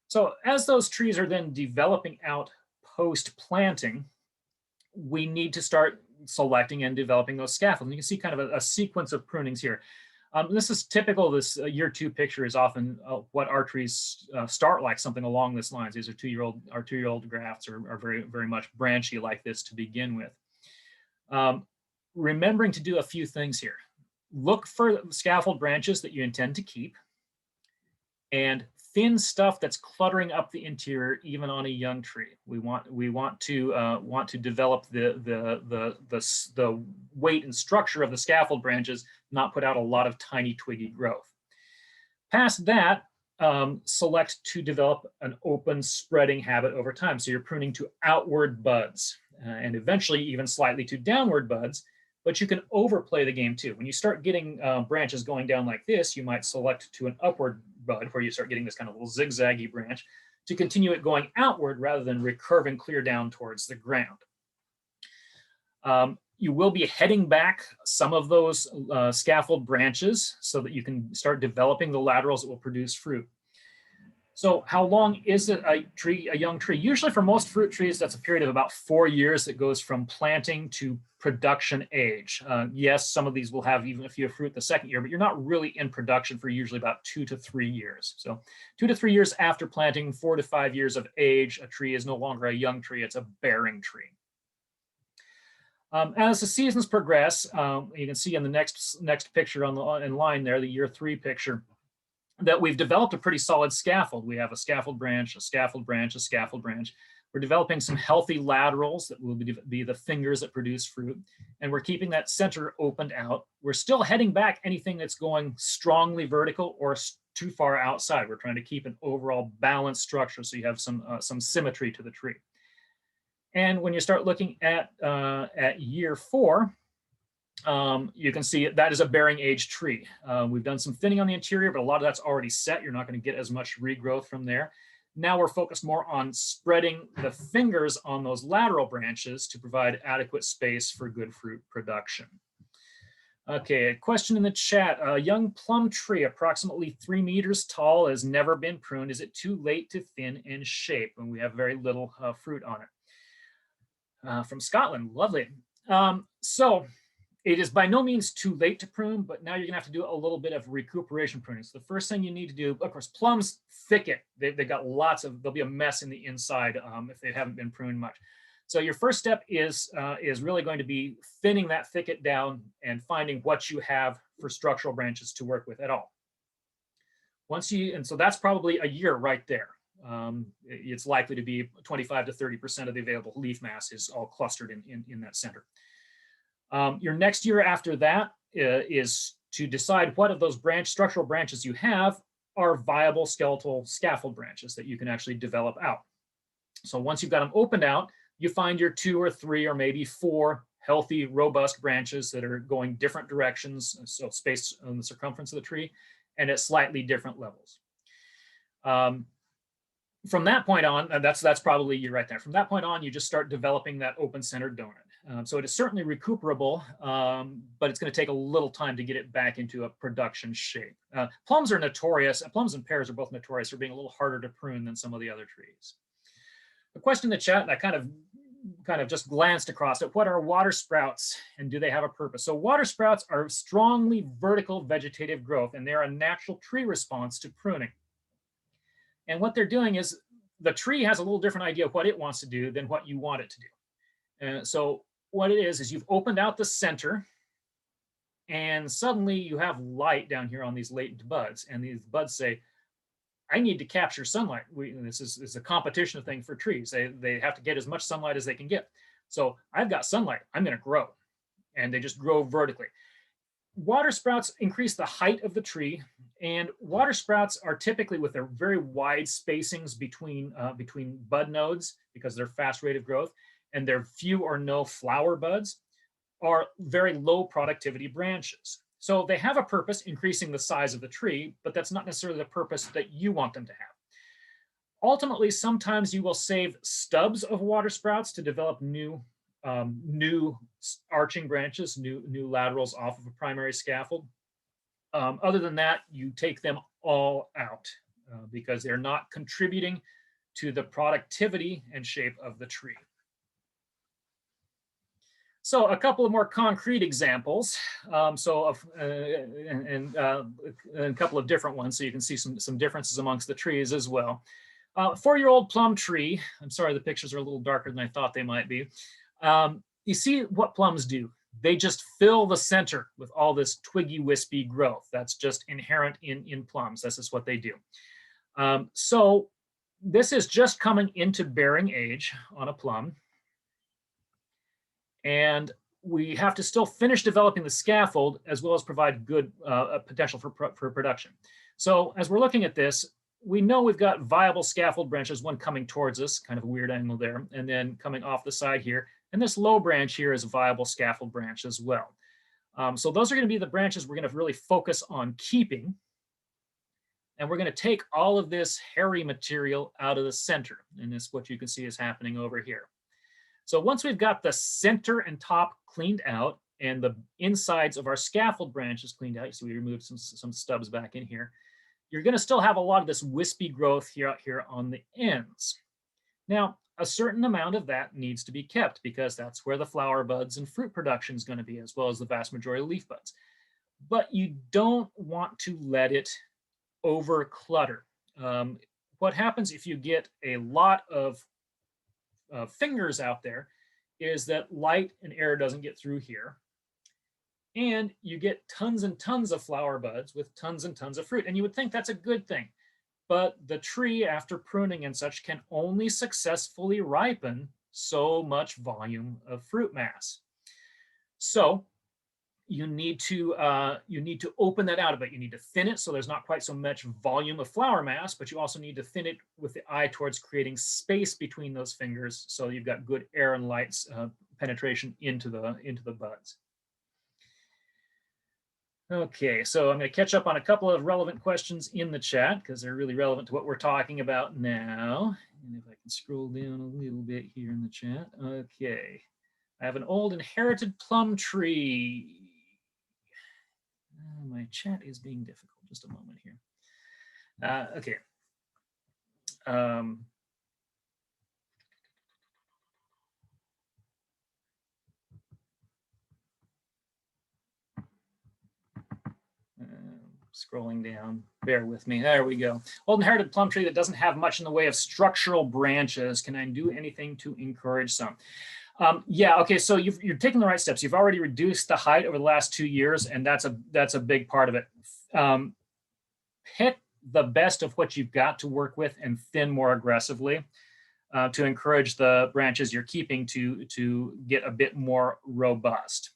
S2: So as those trees are then developing out post-planting, we need to start selecting and developing those scaffolds. You can see kind of a sequence of prunings here. This is typical. This year 2 picture is often what our trees start like, something along this lines. These are 2-year-old grafts are very, very much branchy like this to begin with. Remembering to do a few things here. Look for scaffold branches that you intend to keep, and thin stuff that's cluttering up the interior, even on a young tree. We want to develop the weight and structure of the scaffold branches, not put out a lot of tiny twiggy growth. Past that, select to develop an open spreading habit over time. So you're pruning to outward buds and eventually even slightly to downward buds, but you can overplay the game too. When you start getting branches going down like this, you might select to an upward bud where you start getting this kind of little zigzaggy branch to continue it going outward rather than recurving clear down towards the ground. You will be heading back some of those scaffold branches so that you can start developing the laterals that will produce fruit. So how long is it a young tree? Usually for most fruit trees, that's a period of about 4 years that goes from planting to production age. Yes, some of these will have even a few fruit the second year, but you're not really in production for usually about 2 to 3 years. So 2 to 3 years after planting, 4 to 5 years of age, a tree is no longer a young tree, it's a bearing tree. As the seasons progress, you can see in the next picture in line there, the year 3 picture, that we've developed a pretty solid scaffold. We have a scaffold branch, a scaffold branch, a scaffold branch. We're developing some healthy laterals that will be the fingers that produce fruit, and we're keeping that center opened out. We're still heading back anything that's going strongly vertical or too far outside. We're trying to keep an overall balanced structure so you have some symmetry to the tree. And when you start looking at year 4, you can see that is a bearing age tree. We've done some thinning on the interior, but a lot of that's already set. You're not going to get as much regrowth from there. Now we're focused more on spreading the fingers on those lateral branches to provide adequate space for good fruit production. Okay, a question in the chat. A young plum tree, approximately 3 meters tall, has never been pruned. Is it too late to thin and shape? And we have very little fruit on it. From Scotland, lovely. So it is by no means too late to prune, but now you're gonna have to do a little bit of recuperation pruning. So the first thing you need to do, of course, plums thicket. They've got there'll be a mess in the inside if they haven't been pruned much. So your first step is really going to be thinning that thicket down and finding what you have for structural branches to work with at all. And so that's probably a year right there. It's likely to be 25 to 30% of the available leaf mass is all clustered in that center. Your next year after that is to decide what of those structural branches you have are viable skeletal scaffold branches that you can actually develop out. So once you've got them opened out, you find your 2 or 3 or maybe 4 healthy, robust branches that are going different directions, so spaced on the circumference of the tree, and at slightly different levels. From that point on, that's probably you right there. From that point on, you just start developing that open-centered donut. So it is certainly recuperable, but it's going to take a little time to get it back into a production shape. Plums are notorious, plums and pears are both notorious for being a little harder to prune than some of the other trees. A question in the chat, and I kind of just glanced across it. What are water sprouts and do they have a purpose? So water sprouts are strongly vertical vegetative growth, and they're a natural tree response to pruning. And what they're doing is the tree has a little different idea of what it wants to do than what you want it to do. So what it is you've opened out the center, and suddenly you have light down here on these latent buds, and these buds say, I need to capture sunlight. This is a competition thing for trees. They have to get as much sunlight as they can get. So I've got sunlight, I'm going to grow. And they just grow vertically. Water sprouts increase the height of the tree, and water sprouts are typically with their very wide spacings between bud nodes, because they're fast rate of growth, and their few or no flower buds, are very low productivity branches. So they have a purpose, increasing the size of the tree, but that's not necessarily the purpose that you want them to have. Ultimately, sometimes you will save stubs of water sprouts to develop new arching branches, new laterals off of a primary scaffold. Other than that, you take them all out because they're not contributing to the productivity and shape of the tree. So a couple of more concrete examples. A couple of different ones, so you can see some differences amongst the trees as well. 4-year-old plum tree. I'm sorry, the pictures are a little darker than I thought they might be. You see what plums do. They just fill the center with all this twiggy, wispy growth. That's just inherent in plums. This is what they do. So this is just coming into bearing age on a plum. And we have to still finish developing the scaffold as well as provide good potential for production. So as we're looking at this, we know we've got viable scaffold branches, one coming towards us, kind of a weird angle there, and then coming off the side here. And this low branch here is a viable scaffold branch as well. So those are going to be the branches we're going to really focus on keeping. And we're going to take all of this hairy material out of the center. And this, what you can see is happening over here. So once we've got the center and top cleaned out and the insides of our scaffold branches cleaned out, so we removed some stubs back in here, you're going to still have a lot of this wispy growth here on the ends. Now, a certain amount of that needs to be kept because that's where the flower buds and fruit production is going to be, as well as the vast majority of leaf buds. But you don't want to let it over clutter. What happens if you get a lot of fingers out there is that light and air doesn't get through here, and you get tons and tons of flower buds with tons and tons of fruit. And you would think that's a good thing, but the tree, after pruning and such, can only successfully ripen so much volume of fruit mass. So you need to open that out a bit. You need to thin it so there's not quite so much volume of flower mass, but you also need to thin it with the eye towards creating space between those fingers so you've got good air and light penetration into the buds. Okay, so I'm going to catch up on a couple of relevant questions in the chat because they're really relevant to what we're talking about now. And if I can scroll down a little bit here in the chat. Okay, I have an old inherited plum tree. My chat is being difficult. Just a moment here. Okay. Scrolling down, bear with me. There we go. Old inherited plum tree that doesn't have much in the way of structural branches. Can I do anything to encourage some? Yeah, okay, so you're taking the right steps. You've already reduced the height over the last 2 years, and that's a big part of it. Pick the best of what you've got to work with and thin more aggressively to encourage the branches you're keeping to get a bit more robust.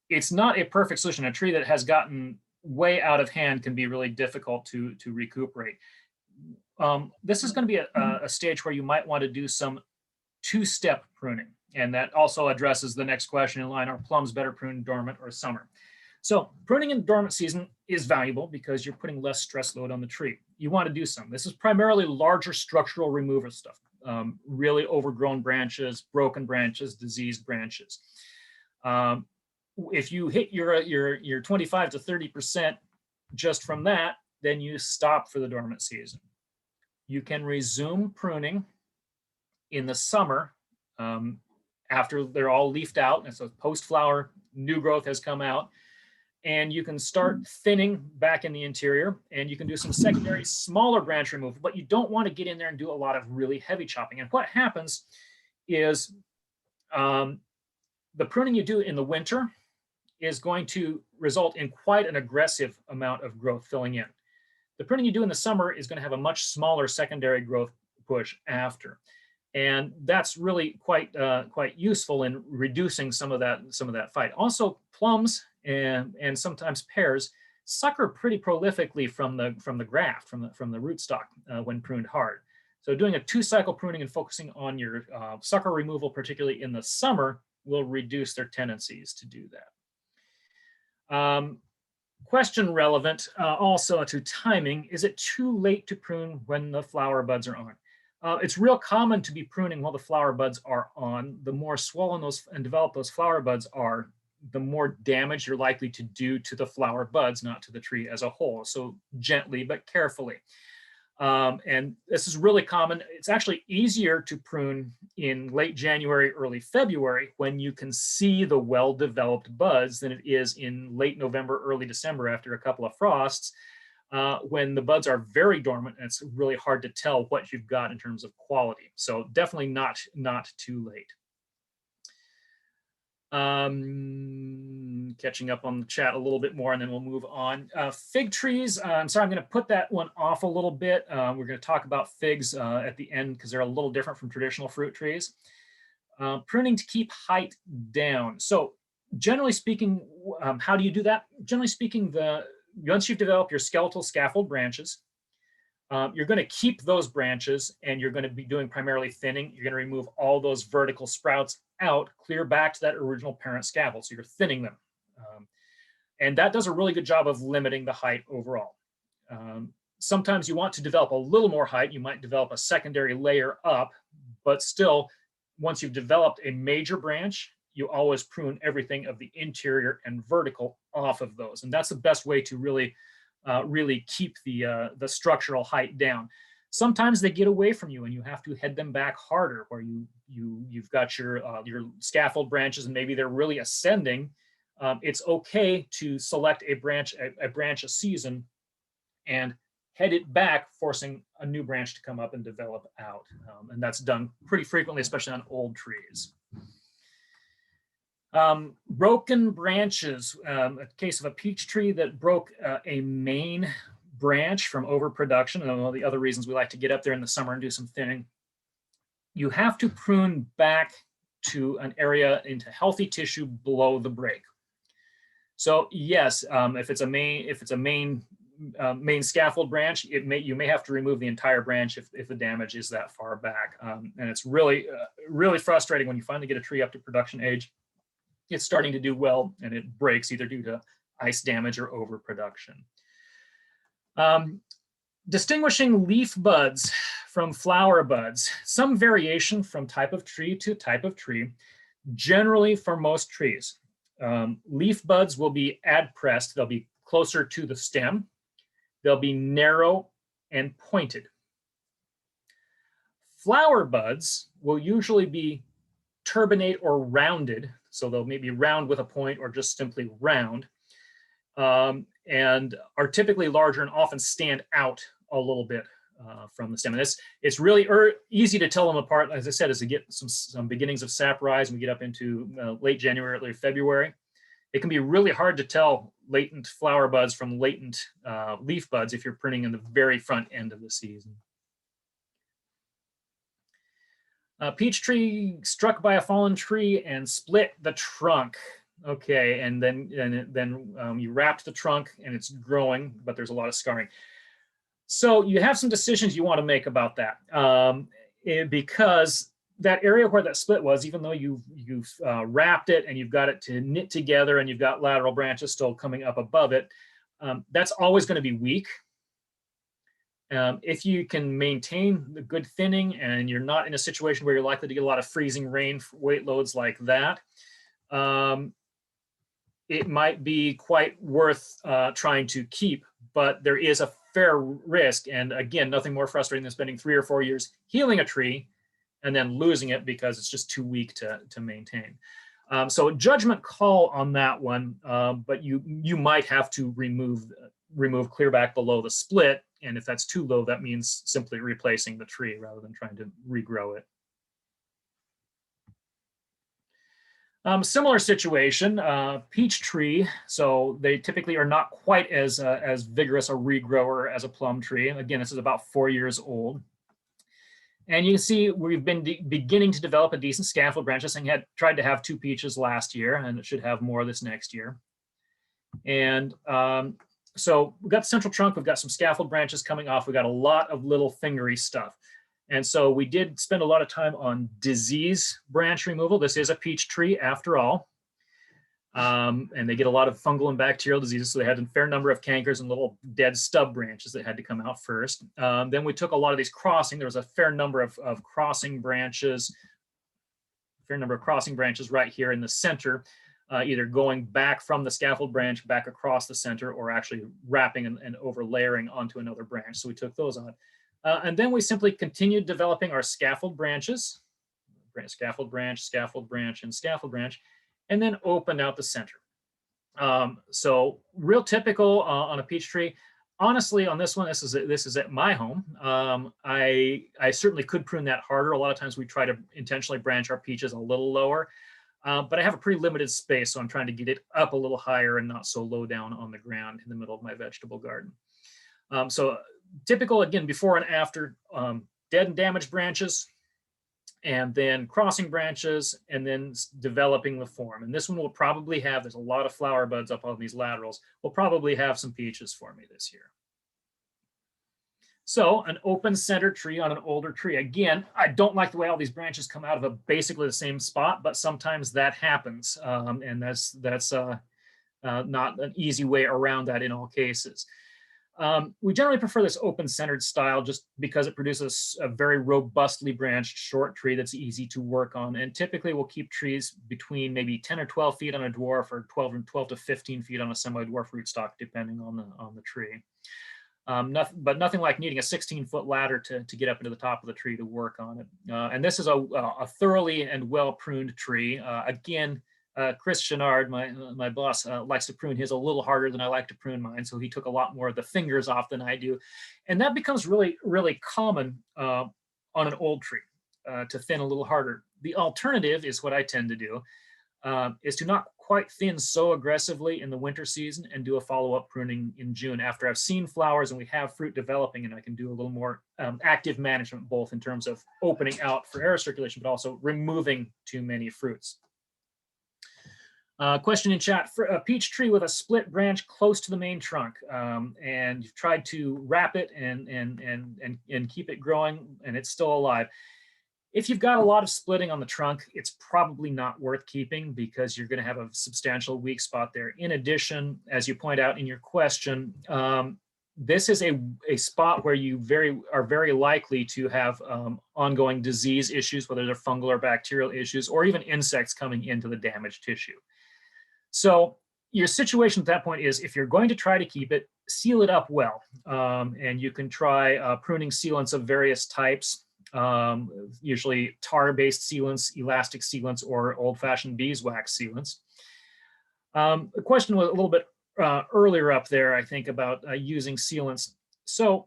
S2: It's not a perfect solution. A tree that has gotten way out of hand can be really difficult to recuperate. This is going to be a stage where you might want to do some two-step pruning, and that also addresses the next question in line: are plums better pruned dormant or summer? So pruning in dormant season is valuable because you're putting less stress load on the tree. You want to do some. This is primarily larger structural removal stuff, really overgrown branches, broken branches, diseased branches. If you hit your 25 to 30% just from that, then you stop for the dormant season. You can resume pruning in the summer after they're all leafed out, and so post-flower new growth has come out, and you can start thinning back in the interior, and you can do some secondary smaller branch removal, but you don't want to get in there and do a lot of really heavy chopping. And what happens is the pruning you do in the winter is going to result in quite an aggressive amount of growth filling in. The pruning you do in the summer is going to have a much smaller secondary growth push after. And that's really quite useful in reducing some of that fight. Also, plums and sometimes pears sucker pretty prolifically from the graft, from the rootstock when pruned hard. So doing a 2-cycle pruning and focusing on your sucker removal, particularly in the summer, will reduce their tendencies to do that. Question relevant also to timing: is it too late to prune when the flower buds are on? It's real common to be pruning while the flower buds are on. The more swollen those and developed those flower buds are, the more damage you're likely to do to the flower buds, not to the tree as a whole. So gently but carefully. And this is really common. It's actually easier to prune in late January, early February, when you can see the well-developed buds, than it is in late November, early December after a couple of frosts, when the buds are very dormant and it's really hard to tell what you've got in terms of quality. So definitely not too late. Catching up on the chat a little bit more, and then we'll move on. Fig trees, I'm sorry, I'm going to put that one off a little bit. We're going to talk about figs at the end because they're a little different from traditional fruit trees. Pruning to keep height down. So generally speaking, how do you do that? Generally speaking, once you've developed your skeletal scaffold branches, you're going to keep those branches, and you're going to be doing primarily thinning. You're going to remove all those vertical sprouts out, clear back to that original parent scaffold. So you're thinning them. And that does a really good job of limiting the height overall. Sometimes you want to develop a little more height. You might develop a secondary layer up, but still, once you've developed a major branch, you always prune everything of the interior and vertical off of those. And that's the best way to really keep the structural height down. Sometimes they get away from you and you have to head them back harder, where you've got your scaffold branches and maybe they're really ascending. It's okay to select a branch a season and head it back, forcing a new branch to come up and develop out. And that's done pretty frequently, especially on old trees. Broken branches, a case of a peach tree that broke a main branch from overproduction, and all the other reasons we like to get up there in the summer and do some thinning. You have to prune back to an area into healthy tissue below the break. So yes, if it's a main scaffold branch, you may have to remove the entire branch if the damage is that far back, and it's really frustrating when you finally get a tree up to production age. It's starting to do well and it breaks either due to ice damage or overproduction. Distinguishing leaf buds from flower buds, some variation from type of tree to type of tree. Generally, for most trees, leaf buds will be adpressed. They'll be closer to the stem. They'll be narrow and pointed. Flower buds will usually be turbinate or rounded. So they'll maybe round with a point or just simply round, and are typically larger and often stand out a little bit from the stem. And it's really easy to tell them apart, as I said, as they get some beginnings of sap rise and we get up into late January, early February. It can be really hard to tell latent flower buds from latent leaf buds if you're pruning in the very front end of the season. Peach tree struck by a fallen tree and split the trunk. Okay, and then you wrapped the trunk and it's growing, but there's a lot of scarring. So you have some decisions you want to make about that because that area where that split was, even though you've wrapped it and you've got it to knit together and you've got lateral branches still coming up above it, that's always going to be weak. If you can maintain the good thinning and you're not in a situation where you're likely to get a lot of freezing rain weight loads like that, it might be quite worth trying to keep, but there is a fair risk. And again, nothing more frustrating than spending 3 or 4 years healing a tree and then losing it because it's just too weak to maintain. So judgment call on that one, but you might have to remove clear back below the split. And if that's too low, that means simply replacing the tree rather than trying to regrow it. Similar situation, peach tree. So they typically are not quite as vigorous a regrower as a plum tree. Again, this is about 4 years old. And you can see we've been beginning to develop a decent scaffold branches and had tried to have 2 peaches last year, and it should have more this next year. And so we've got the central trunk, we've got some scaffold branches coming off, we've got a lot of little fingery stuff. And so we did spend a lot of time on disease branch removal. This is a peach tree after all. And they get a lot of fungal and bacterial diseases. So they had a fair number of cankers and little dead stub branches that had to come out first. Then we took a lot of these crossing. There was a fair number of crossing branches, right here in the center, either going back from the scaffold branch back across the center or actually wrapping and over layering onto another branch. So we took those on. And then we simply continued developing our scaffold branches, scaffold branch, and scaffold branch, and then opened out the center. So real typical on a peach tree. Honestly, on this one, this is at my home. I certainly could prune that harder. A lot of times we try to intentionally branch our peaches a little lower, but I have a pretty limited space, so I'm trying to get it up a little higher and not so low down on the ground in the middle of my vegetable garden. So typical, again, before and after, dead and damaged branches, and then crossing branches, and then developing the form. And this one will probably have, there's a lot of flower buds up on these laterals, will probably have some peaches for me this year. So an open center tree on an older tree. Again, I don't like the way all these branches come out of basically the same spot, but sometimes that happens. And that's not an easy way around that in all cases. We generally prefer this open-centered style just because it produces a very robustly branched short tree that's easy to work on. And typically we'll keep trees between maybe 10 or 12 feet on a dwarf or 12 to 15 feet on a semi-dwarf rootstock, depending on the tree. But nothing like needing a 16-foot ladder to get up into the top of the tree to work on it. And this is a thoroughly and well-pruned tree. Again, Chris Chenard, my boss, likes to prune his a little harder than I like to prune mine. So he took a lot more of the fingers off than I do. And that becomes really, really common on an old tree to thin a little harder. The alternative is what I tend to do, is to not quite thin so aggressively in the winter season and do a follow-up pruning in June after I've seen flowers and we have fruit developing, and I can do a little more active management, both in terms of opening out for air circulation, but also removing too many fruits. Question in chat: for a peach tree with a split branch close to the main trunk, and you've tried to wrap it and keep it growing and it's still alive. If you've got a lot of splitting on the trunk, it's probably not worth keeping because you're going to have a substantial weak spot there. In addition, as you point out in your question, this is a spot where you are very likely to have ongoing disease issues, whether they're fungal or bacterial issues, or even insects coming into the damaged tissue. So your situation at that point is, if you're going to try to keep it, seal it up well. And you can try pruning sealants of various types, usually tar-based sealants, elastic sealants, or old-fashioned beeswax sealants. The question was a little bit earlier up there, I think, about using sealants. So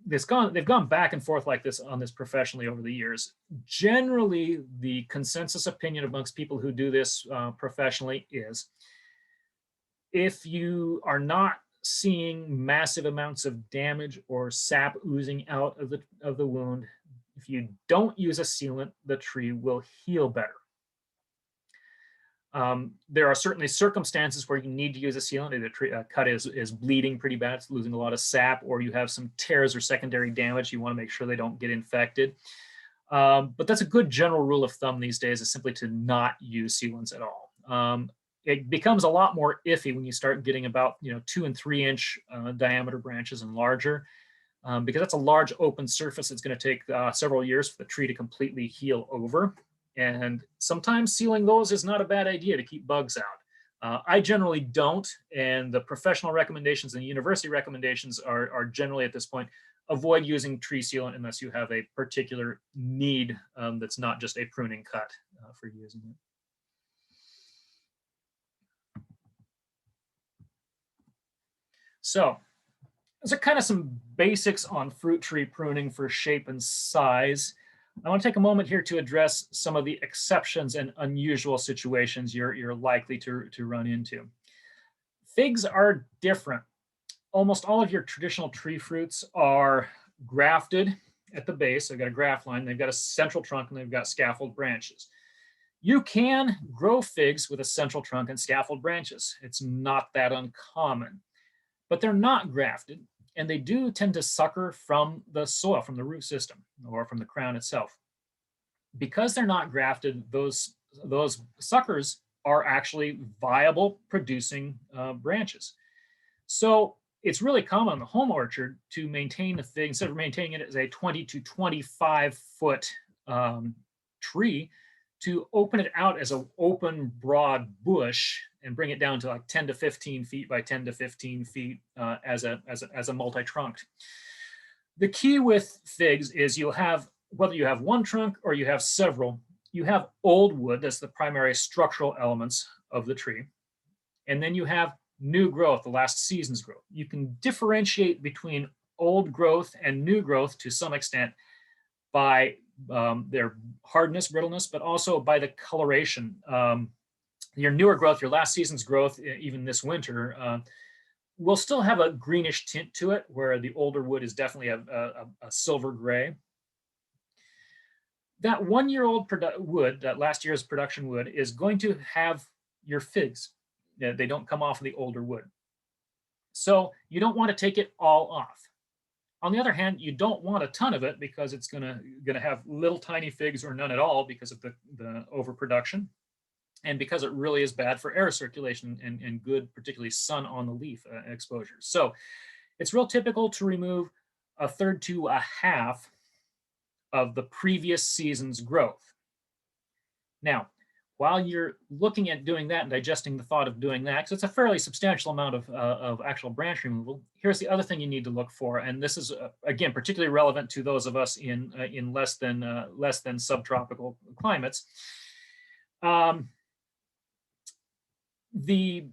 S2: they've gone back and forth like this on this professionally over the years. Generally, the consensus opinion amongst people who do this professionally is if you are not seeing massive amounts of damage or sap oozing out of the wound, if you don't use a sealant, the tree will heal better. There are certainly circumstances where you need to use a sealant. The tree cut is bleeding pretty bad, it's losing a lot of sap, or you have some tears or secondary damage. You want to make sure they don't get infected. But that's a good general rule of thumb these days, is simply to not use sealants at all. It becomes a lot more iffy when you start getting about 2 and 3 inch diameter branches and larger, because that's a large open surface. It's going to take several years for the tree to completely heal over. And sometimes sealing those is not a bad idea to keep bugs out. I generally don't, and the professional recommendations and the university recommendations are generally at this point, avoid using tree sealant unless you have a particular need that's not just a pruning cut for using it. So those are kind of some basics on fruit tree pruning for shape and size. I want to take a moment here to address some of the exceptions and unusual situations you're likely to run into. Figs are different. Almost all of your traditional tree fruits are grafted at the base. They've got a graft line, they've got a central trunk, and they've got scaffold branches. You can grow figs with a central trunk and scaffold branches. It's not that uncommon, but they're not grafted. And they do tend to sucker from the soil, from the root system, or from the crown itself. Because they're not grafted, those suckers are actually viable producing branches. So it's really common in the home orchard to maintain a fig, instead of maintaining it as a 20 to 25 foot tree, to open it out as an open, broad bush and bring it down to like 10 to 15 feet by 10 to 15 feet as a multi-trunk. The key with figs is you'll have, whether you have one trunk or you have several, you have old wood, that's the primary structural elements of the tree. And then you have new growth, the last season's growth. You can differentiate between old growth and new growth to some extent by their hardness, brittleness, but also by the coloration. Your newer growth, your last season's growth, even this winter, will still have a greenish tint to it, where the older wood is definitely a silver gray. That 1-year-old wood, that last year's production wood, is going to have your figs. They don't come off of the older wood. So you don't want to take it all off. On the other hand, you don't want a ton of it, because it's gonna have little tiny figs or none at all because of the overproduction, and because it really is bad for air circulation and good, particularly sun on the leaf exposure. So it's real typical to remove 1/3 to 1/2 of the previous season's growth. Now, while you're looking at doing that and digesting the thought of doing that, because it's a fairly substantial amount of actual branch removal, here's the other thing you need to look for, and this is again particularly relevant to those of us in less than subtropical climates. The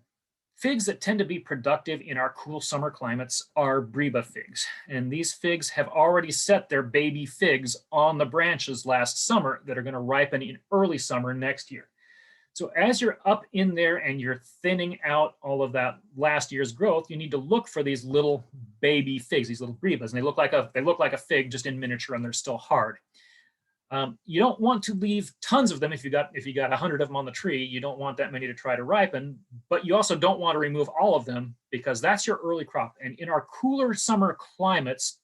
S2: figs that tend to be productive in our cool summer climates are breba figs, and these figs have already set their baby figs on the branches last summer that are going to ripen in early summer next year. So as you're up in there and you're thinning out all of that last year's growth, you need to look for these little baby figs, these little brebas, and they look like a fig just in miniature, and they're still hard. You don't want to leave tons of them. If you got 100 of them on the tree, you don't want that many to try to ripen, but you also don't want to remove all of them, because that's your early crop. And in our cooler summer climates,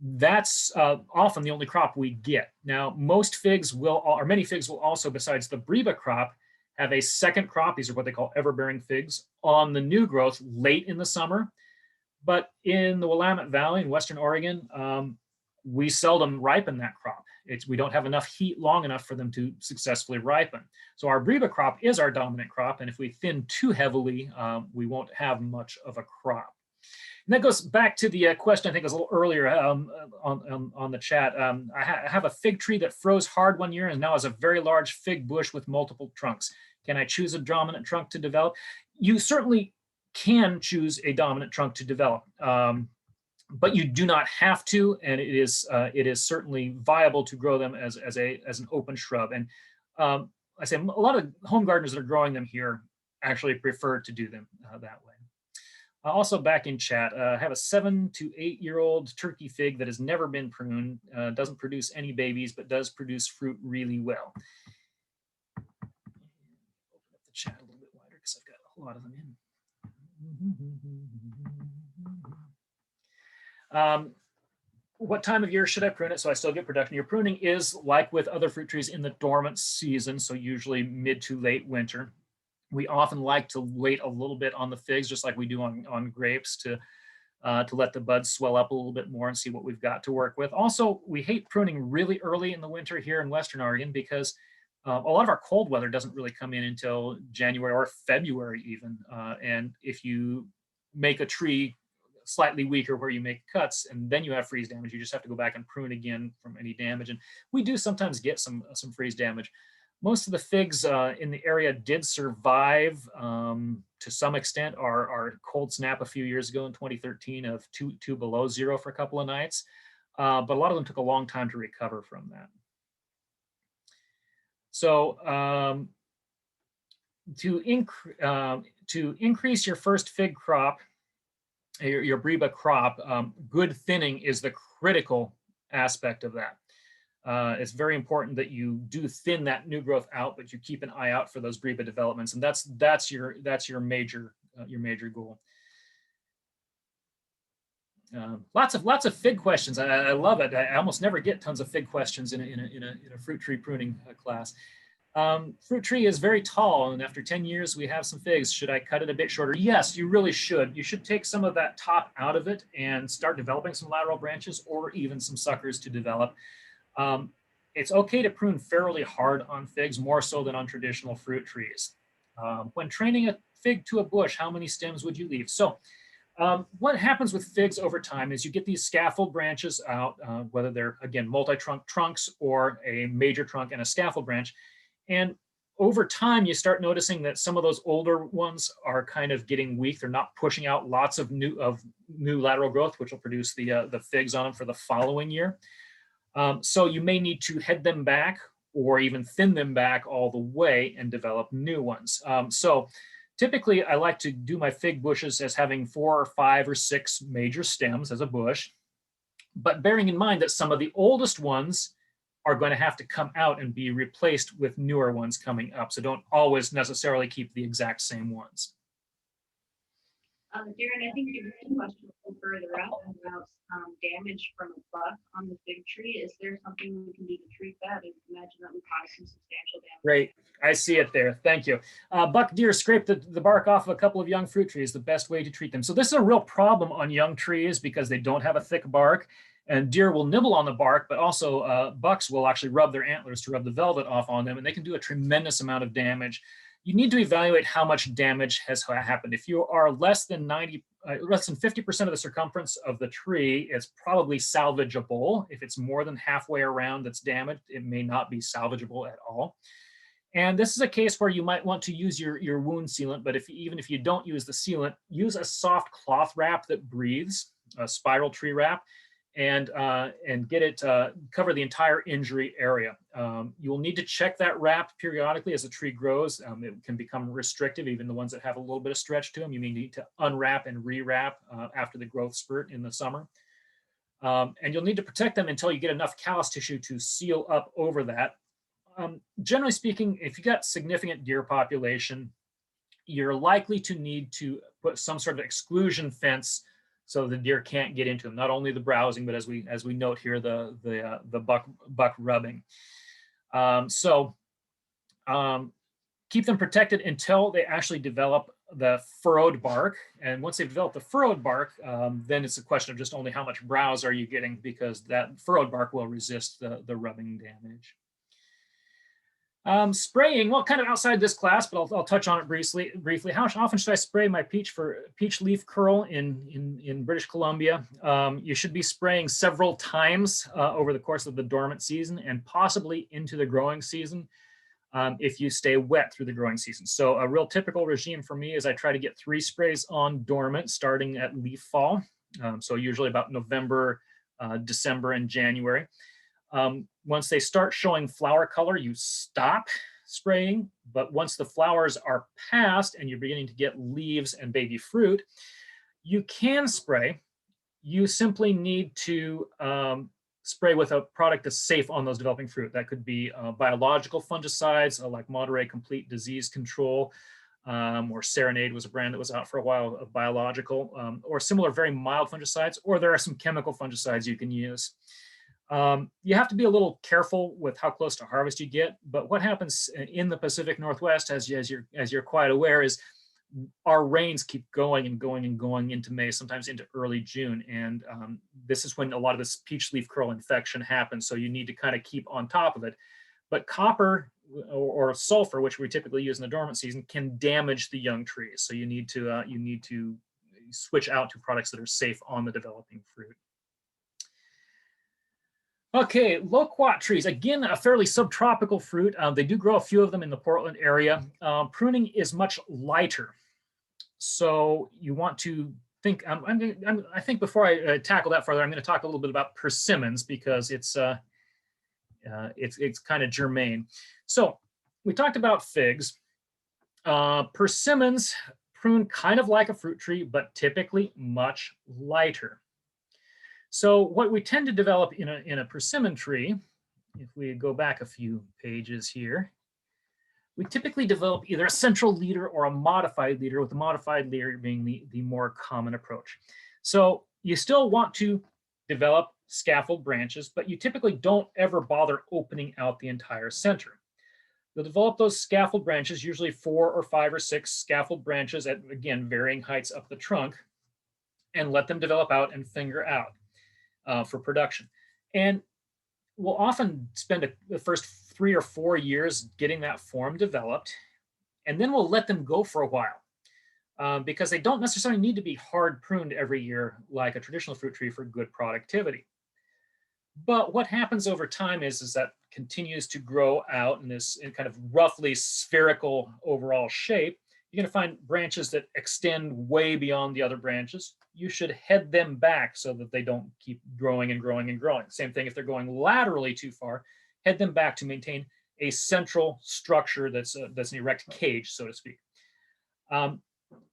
S2: that's often the only crop we get. Now, most figs will, or many figs will also, besides the breba crop, have a second crop. These are what they call ever-bearing figs on the new growth late in the summer. But in the Willamette Valley in Western Oregon, we seldom ripen that crop. We don't have enough heat long enough for them to successfully ripen. So our breba crop is our dominant crop, and if we thin too heavily, we won't have much of a crop. And that goes back to the question I think was a little earlier on the chat. I have a fig tree that froze hard one year and now has a very large fig bush with multiple trunks. Can I choose a dominant trunk to develop? You certainly can choose a dominant trunk to develop. but you do not have to, and it is certainly viable to grow them as an open shrub. And I say a lot of home gardeners that are growing them here actually prefer to do them that way. Also back in chat, I have a 7 to 8 year old turkey fig that has never been pruned, doesn't produce any babies, but does produce fruit really well. Open up the chat a little bit wider because I've got a lot of them in. What time of year should I prune it so I still get production? Your pruning is like with other fruit trees in the dormant season, so usually mid to late winter. We often like to wait a little bit on the figs, just like we do on grapes, to let the buds swell up a little bit more and see what we've got to work with. Also, we hate pruning really early in the winter here in Western Oregon because a lot of our cold weather doesn't really come in until January or February even. And if you make a tree slightly weaker where you make cuts and then you have freeze damage, you just have to go back and prune again from any damage. And we do sometimes get some freeze damage. Most of the figs in the area did survive to some extent our cold snap a few years ago in 2013 of two below zero for a couple of nights. But a lot of them took a long time to recover from that. So to increase your first fig crop, your breba crop, good thinning is the critical aspect of that. It's very important that you do thin that new growth out, but you keep an eye out for those breba developments, and that's your major goal. Lots of fig questions. I love it. I almost never get tons of fig questions in a fruit tree pruning class. Fruit tree is very tall, and after 10 years we have some figs. Should I cut it a bit shorter? Yes, you really should. You should take some of that top out of it and start developing some lateral branches or even some suckers to develop. It's okay to prune fairly hard on figs, more so than on traditional fruit trees. When training a fig to a bush, how many stems would you leave? So what happens with figs over time is you get these scaffold branches out, whether they're, again, multi-trunk trunks or a major trunk and a scaffold branch. And over time, you start noticing that some of those older ones are kind of getting weak. They're not pushing out lots of new lateral growth, which will produce the figs on them for the following year. So you may need to head them back or even thin them back all the way and develop new ones. So typically I like to do my fig bushes as having 4 or 5 or 6 major stems as a bush, but bearing in mind that some of the oldest ones are going to have to come out and be replaced with newer ones coming up. So don't always necessarily keep the exact same ones.
S3: Darren, I think you have a question a little further out about damage from a buck on the fig tree. Is there something we can do to treat that? I imagine that would cause some substantial damage.
S2: Great, I see it there. Thank you. Buck deer scrape the bark off of a couple of young fruit trees, the best way to treat them. So this is a real problem on young trees because they don't have a thick bark, and deer will nibble on the bark, but also bucks will actually rub their antlers to rub the velvet off on them, and they can do a tremendous amount of damage. You need to evaluate how much damage has happened. If you are less than 50% of the circumference of the tree, it's probably salvageable. If it's more than halfway around that's damaged, it may not be salvageable at all. And this is a case where you might want to use your wound sealant, but even if you don't use the sealant, use a soft cloth wrap that breathes, a spiral tree wrap, and get it cover the entire injury area. You will need to check that wrap periodically as the tree grows. It can become restrictive, even the ones that have a little bit of stretch to them. You may need to unwrap and rewrap after the growth spurt in the summer. And you'll need to protect them until you get enough callus tissue to seal up over that. Generally speaking, if you got significant deer population, you're likely to need to put some sort of exclusion fence so the deer can't get into them. Not only the browsing, but as we note here, the buck rubbing. Keep them protected until they actually develop the furrowed bark. And once they've developed the furrowed bark, then it's a question of just only how much browse are you getting, because that furrowed bark will resist the rubbing damage. Spraying, well, kind of outside this class, but I'll touch on it briefly. How often should I spray my peach leaf curl in British Columbia? You should be spraying several times over the course of the dormant season and possibly into the growing season if you stay wet through the growing season. So a real typical regime for me is I try to get 3 sprays on dormant starting at leaf fall. So usually about November, December, and January. Once they start showing flower color, you stop spraying. But once the flowers are past and you're beginning to get leaves and baby fruit, you can spray. You simply need to spray with a product that's safe on those developing fruit. That could be biological fungicides like Monterey Complete Disease Control, or Serenade was a brand that was out for a while of biological, or similar very mild fungicides, or there are some chemical fungicides you can use. You have to be a little careful with how close to harvest you get, but what happens in the Pacific Northwest, as you're quite aware, is our rains keep going and going and going into May, sometimes into early June. And this is when a lot of this peach leaf curl infection happens. So you need to kind of keep on top of it. But copper or sulfur, which we typically use in the dormant season, can damage the young trees. So you need to switch out to products that are safe on the developing fruit. Okay, loquat trees, again, a fairly subtropical fruit. They do grow a few of them in the Portland area. Pruning is much lighter. So you want to think, I think before I tackle that further, I'm going to talk a little bit about persimmons because it's kind of germane. So we talked about figs. Persimmons prune kind of like a fruit tree, but typically much lighter. So what we tend to develop in a persimmon tree, if we go back a few pages here, we typically develop either a central leader or a modified leader, with the modified leader being the more common approach. So you still want to develop scaffold branches, but you typically don't ever bother opening out the entire center. You'll develop those scaffold branches, usually 4 or 5 or 6 scaffold branches at, again, varying heights up the trunk, and let them develop out and finger out for production. And we'll often spend the first 3 or 4 years getting that form developed, and then we'll let them go for a while because they don't necessarily need to be hard pruned every year like a traditional fruit tree for good productivity. But what happens over time is that continues to grow out in this kind of roughly spherical overall shape. You're going to find branches that extend way beyond the other branches. You should head them back so that they don't keep growing and growing and growing. Same thing if they're going laterally too far, head them back to maintain a central structure that's an erect cage, so to speak.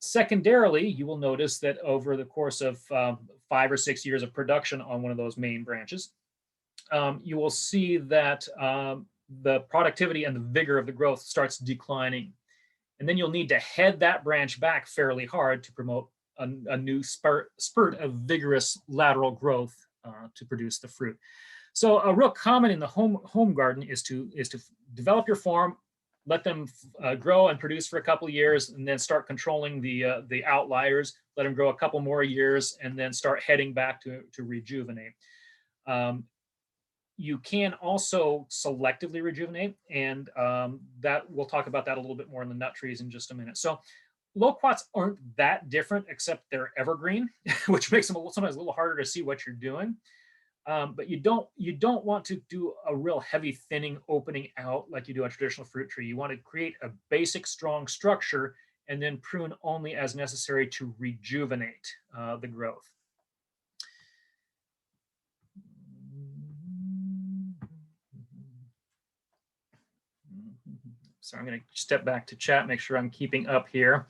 S2: Secondarily, you will notice that over the course of 5 or 6 years of production on one of those main branches, you will see that the productivity and the vigor of the growth starts declining. And then you'll need to head that branch back fairly hard to promote a new spurt of vigorous lateral growth to produce the fruit. So a real common in the home garden is to develop your form, let them grow and produce for a couple of years, and then start controlling the outliers, let them grow a couple more years, and then start heading back to rejuvenate. You can also selectively rejuvenate, and that we'll talk about that a little bit more in the nut trees in just a minute. So loquats aren't that different, except they're evergreen, which makes them sometimes a little harder to see what you're doing. But you don't want to do a real heavy thinning opening out like you do a traditional fruit tree. You want to create a basic strong structure and then prune only as necessary to rejuvenate the growth. So I'm going to step back to chat, make sure I'm keeping up here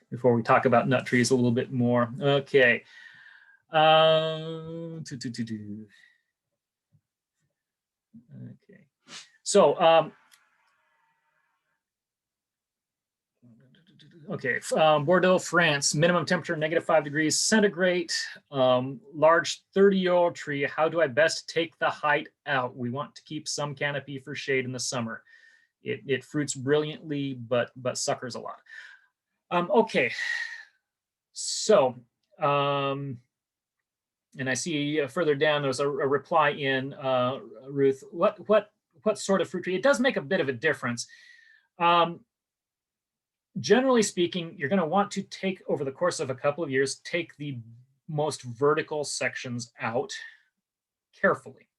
S2: before we talk about nut trees a little bit more. Okay. Okay. So, okay, Bordeaux, France, minimum temperature -5 degrees centigrade, large 30-year-old tree. How do I best take the height out? We want to keep some canopy for shade in the summer. It fruits brilliantly, but suckers a lot. Okay, so, and I see further down there's a reply in, Ruth. What sort of fruit tree? It does make a bit of a difference. Generally speaking, you're going to want to take, over the course of a couple of years, take the most vertical sections out carefully,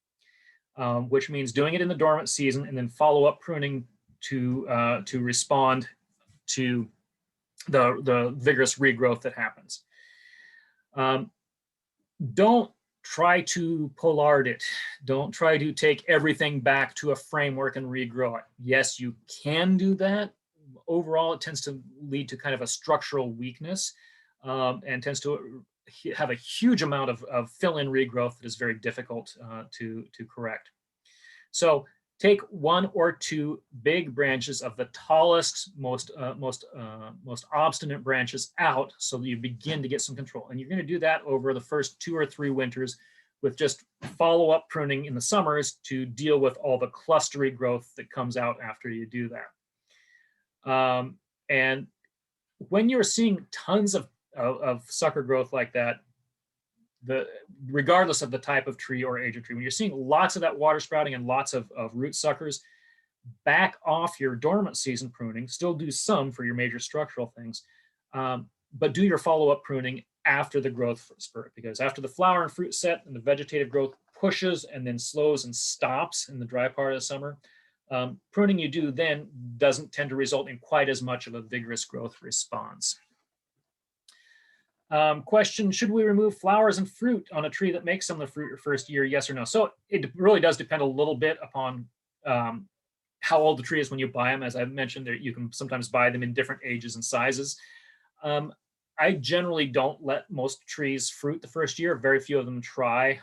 S2: which means doing it in the dormant season and then follow up pruning to respond to the vigorous regrowth that happens. Don't try to pollard it. Don't try to take everything back to a framework and regrow it. Yes, you can do that. Overall, it tends to lead to kind of a structural weakness and tends to have a huge amount of fill-in regrowth that is very difficult to correct. So take one or two big branches of the tallest, most obstinate branches out so that you begin to get some control. And you're going to do that over the first 2 or 3 winters with just follow-up pruning in the summers to deal with all the clustery growth that comes out after you do that. And when you're seeing tons of sucker growth like that, regardless of the type of tree or age of tree, when you're seeing lots of that water sprouting and lots of root suckers, back off your dormant season pruning. Still do some for your major structural things, but do your follow-up pruning after the growth spurt, because after the flower and fruit set and the vegetative growth pushes and then slows and stops in the dry part of the summer, pruning you do then doesn't tend to result in quite as much of a vigorous growth response. Question, should we remove flowers and fruit on a tree that makes some of the fruit your first year, yes or no? So it really does depend a little bit upon how old the tree is when you buy them. As I mentioned, you can sometimes buy them in different ages and sizes. I generally don't let most trees fruit the first year. Very few of them try.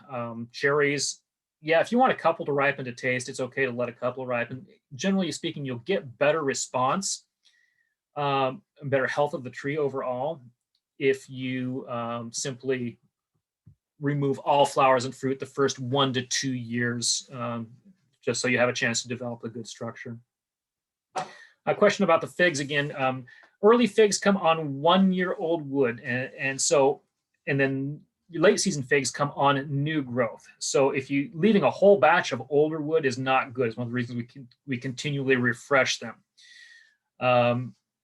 S2: Cherries, yeah, if you want a couple to ripen to taste, it's okay to let a couple ripen. Generally speaking, you'll get better response and better health of the tree overall if you simply remove all flowers and fruit the first 1 to 2 years, just so you have a chance to develop a good structure. A question about the figs again. Early figs come on 1-year-old wood, and then late season figs come on new growth. So if you leaving a whole batch of older wood is not good. It's one of the reasons we continually refresh them.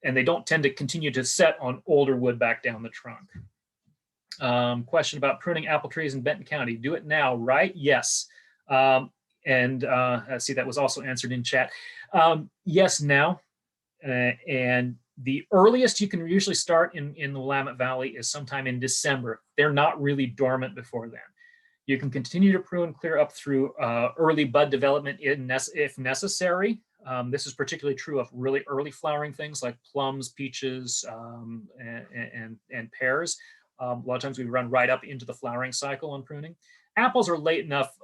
S2: And they don't tend to continue to set on older wood back down the trunk. Question about pruning apple trees in Benton County. Do it now, right? Yes. See, that was also answered in chat. Yes, now. And the earliest you can usually start in the Willamette Valley is sometime in December. They're not really dormant before then. You can continue to prune clear up through early bud development if necessary. This is particularly true of really early flowering things like plums, peaches, and pears. A lot of times we run right up into the flowering cycle on pruning. Apples are late enough.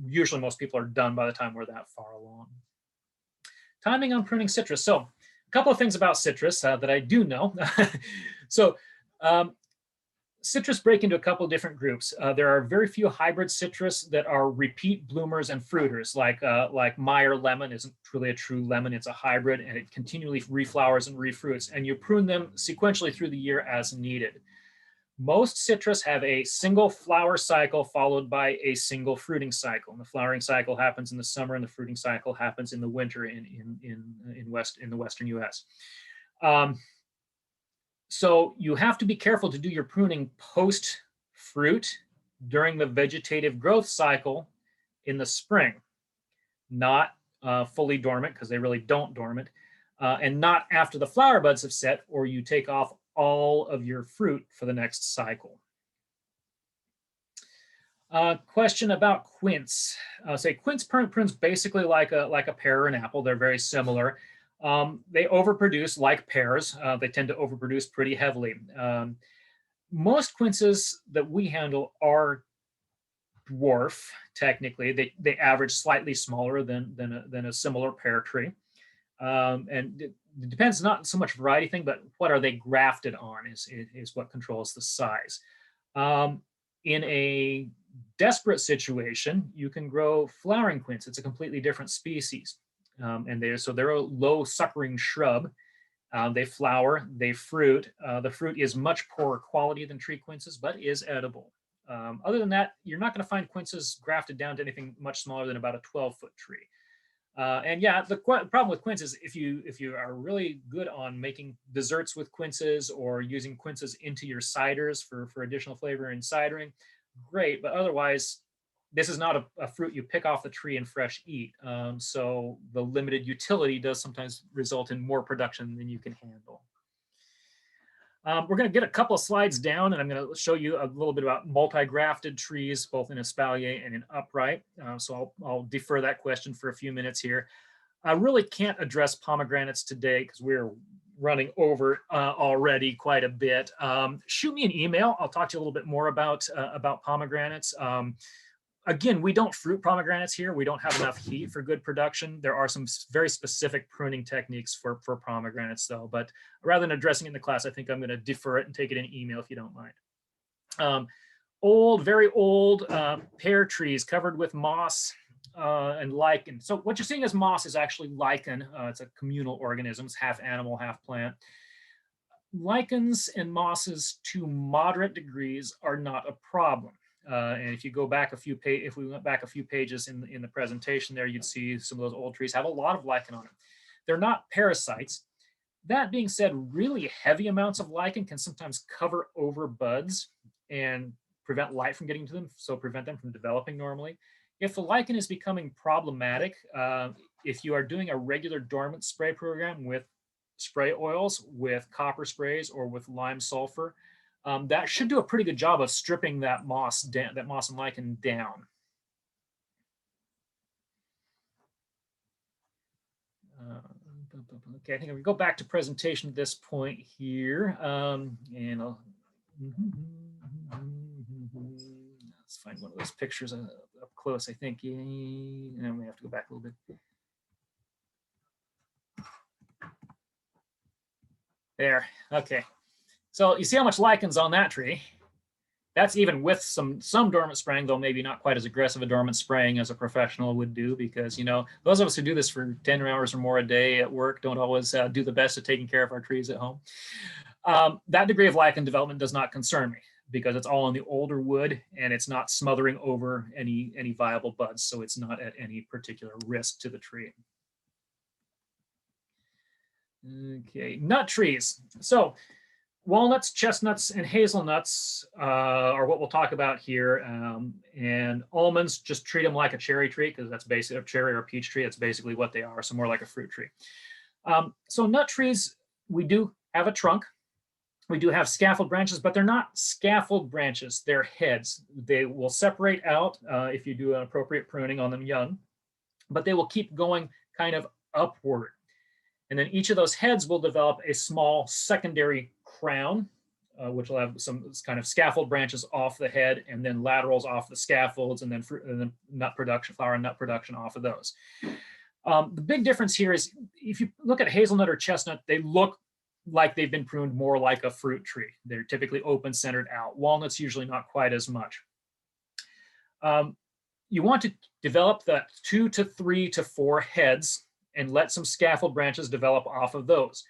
S2: Usually most people are done by the time we're that far along. Timing on pruning citrus. So a couple of things about citrus that I do know. So citrus break into a couple of different groups. There are very few hybrid citrus that are repeat bloomers and fruiters, like Meyer lemon isn't truly a true lemon. It's a hybrid and it continually reflowers and refruits, and you prune them sequentially through the year as needed. Most citrus have a single flower cycle followed by a single fruiting cycle. And the flowering cycle happens in the summer and the fruiting cycle happens in the winter in the Western US. So you have to be careful to do your pruning post-fruit during the vegetative growth cycle in the spring, not fully dormant, because they really don't dormant, and not after the flower buds have set, or you take off all of your fruit for the next cycle. Question about quince. Say quince prunes basically like a pear or an apple. They're very similar. They overproduce like pears. They tend to overproduce pretty heavily. Most quinces that we handle are dwarf, technically. They average slightly smaller than a similar pear tree. And it depends not so much variety thing, but what are they grafted on is what controls the size. In a desperate situation, you can grow flowering quince. It's a completely different species. They're a low suckering shrub. They flower, they fruit. The fruit is much poorer quality than tree quinces, but is edible. Other than that, you're not going to find quinces grafted down to anything much smaller than about a 12-foot tree. And yeah, the problem with quince is if you are really good on making desserts with quinces or using quinces into your ciders for additional flavor in cidering, great. But otherwise, this is not a fruit you pick off the tree and fresh eat. So the limited utility does sometimes result in more production than you can handle. We're going to get a couple of slides down, and I'm going to show you a little bit about multi-grafted trees, both in espalier and in upright. So I'll defer that question for a few minutes here. I really can't address pomegranates today because we're running over already quite a bit. Shoot me an email. I'll talk to you a little bit more about pomegranates. Again, we don't fruit pomegranates here. We don't have enough heat for good production. There are some very specific pruning techniques for pomegranates though, but rather than addressing it in the class, I think I'm gonna defer it and take it in email if you don't mind. Old, very old pear trees covered with moss and lichen. So what you're seeing as moss is actually lichen. It's a communal organism, it's half animal, half plant. Lichens and mosses to moderate degrees are not a problem. And if you go back if we went back a few pages in the presentation there, you'd see some of those old trees have a lot of lichen on them. They're not parasites. That being said, really heavy amounts of lichen can sometimes cover over buds and prevent light from getting to them, so prevent them from developing normally. If the lichen is becoming problematic, if you are doing a regular dormant spray program with spray oils, with copper sprays, or with lime sulfur, that should do a pretty good job of stripping that moss and lichen down. Okay, I think I'm gonna go back to presentation at this point here, and I'll let's find one of those pictures up close. I think, and we have to go back a little bit. There, okay. So you see how much lichen's on that tree. That's even with some dormant spraying, though maybe not quite as aggressive a dormant spraying as a professional would do, because, you know, those of us who do this for 10 hours or more a day at work don't always do the best at taking care of our trees at home. That degree of lichen development does not concern me because it's all on the older wood and it's not smothering over any viable buds, so it's not at any particular risk to the tree. Okay, nut trees. So walnuts, chestnuts, and hazelnuts are what we'll talk about here. And almonds, just treat them like a cherry tree because that's basically a cherry or a peach tree. That's basically what they are, so more like a fruit tree. So nut trees, we do have a trunk. We do have scaffold branches, but they're not scaffold branches. They're heads. They will separate out if you do an appropriate pruning on them young, but they will keep going kind of upward. And then each of those heads will develop a small secondary crown, which will have some kind of scaffold branches off the head, and then laterals off the scaffolds, and then nut production, flower and nut production off of those. The big difference here is if you look at hazelnut or chestnut, they look like they've been pruned more like a fruit tree. They're typically open centered out. Walnuts usually not quite as much. You want to develop the 2 to 3 to 4 heads and let some scaffold branches develop off of those.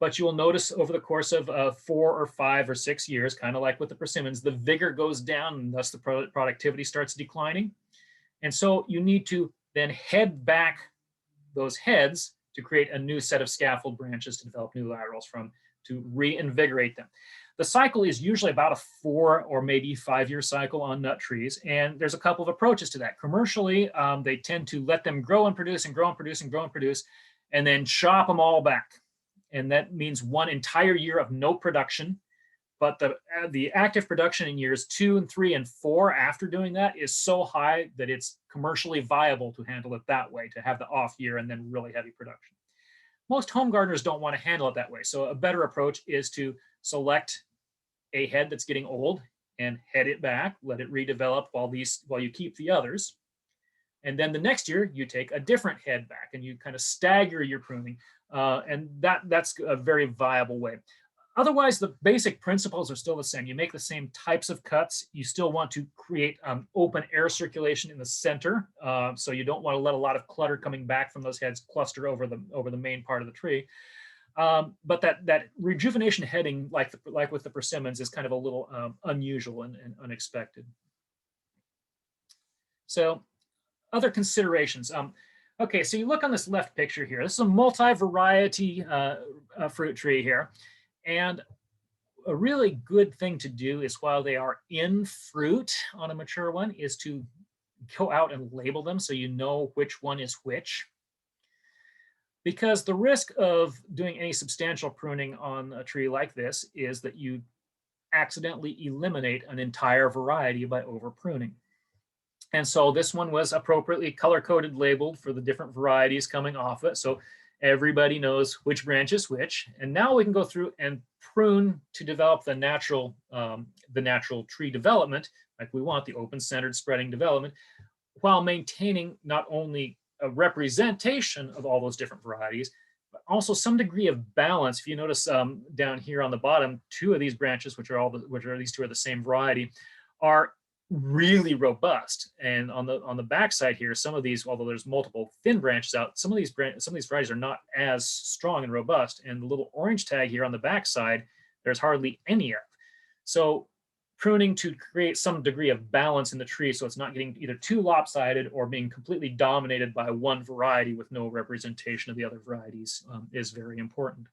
S2: But you will notice over the course of 4 or 5 or 6 years, kind of like with the persimmons, the vigor goes down and thus the productivity starts declining. And so you need to then head back those heads to create a new set of scaffold branches to develop new laterals from, to reinvigorate them. The cycle is usually about a 4 or maybe 5-year cycle on nut trees. And there's a couple of approaches to that. Commercially, they tend to let them grow and produce and grow and produce and grow and produce, and then chop them all back. And that means one entire year of no production. But the active production in years 2 and 3 and 4 after doing that is so high that it's commercially viable to handle it that way, to have the off year and then really heavy production. Most home gardeners don't want to handle it that way. So a better approach is to select a head that's getting old and head it back, let it redevelop while you keep the others. And then the next year you take a different head back and you kind of stagger your pruning. And that's a very viable way. Otherwise, the basic principles are still the same. You make the same types of cuts. You still want to create open air circulation in the center. So you don't want to let a lot of clutter coming back from those heads cluster over the main part of the tree. But that rejuvenation heading, like with the persimmons, is kind of a little unusual and unexpected. So other considerations. Okay, so you look on this left picture here. This is a multi-variety fruit tree here. And a really good thing to do is, while they are in fruit on a mature one, is to go out and label them so you know which one is which. Because the risk of doing any substantial pruning on a tree like this is that you accidentally eliminate an entire variety by over pruning. And so this one was appropriately color-coded, labeled for the different varieties coming off it. So everybody knows which branch is which. And now we can go through and prune to develop the natural tree development, like we want, the open-centered spreading development, while maintaining not only a representation of all those different varieties, but also some degree of balance. If you notice down here on the bottom, two of these branches, these two are the same variety, are really robust. And on the back side here, some of these, although there's multiple thin branches out, some of these varieties are not as strong and robust. And the little orange tag here on the back side, there's hardly any of. So pruning to create some degree of balance in the tree, so it's not getting either too lopsided or being completely dominated by one variety with no representation of the other varieties, is very important.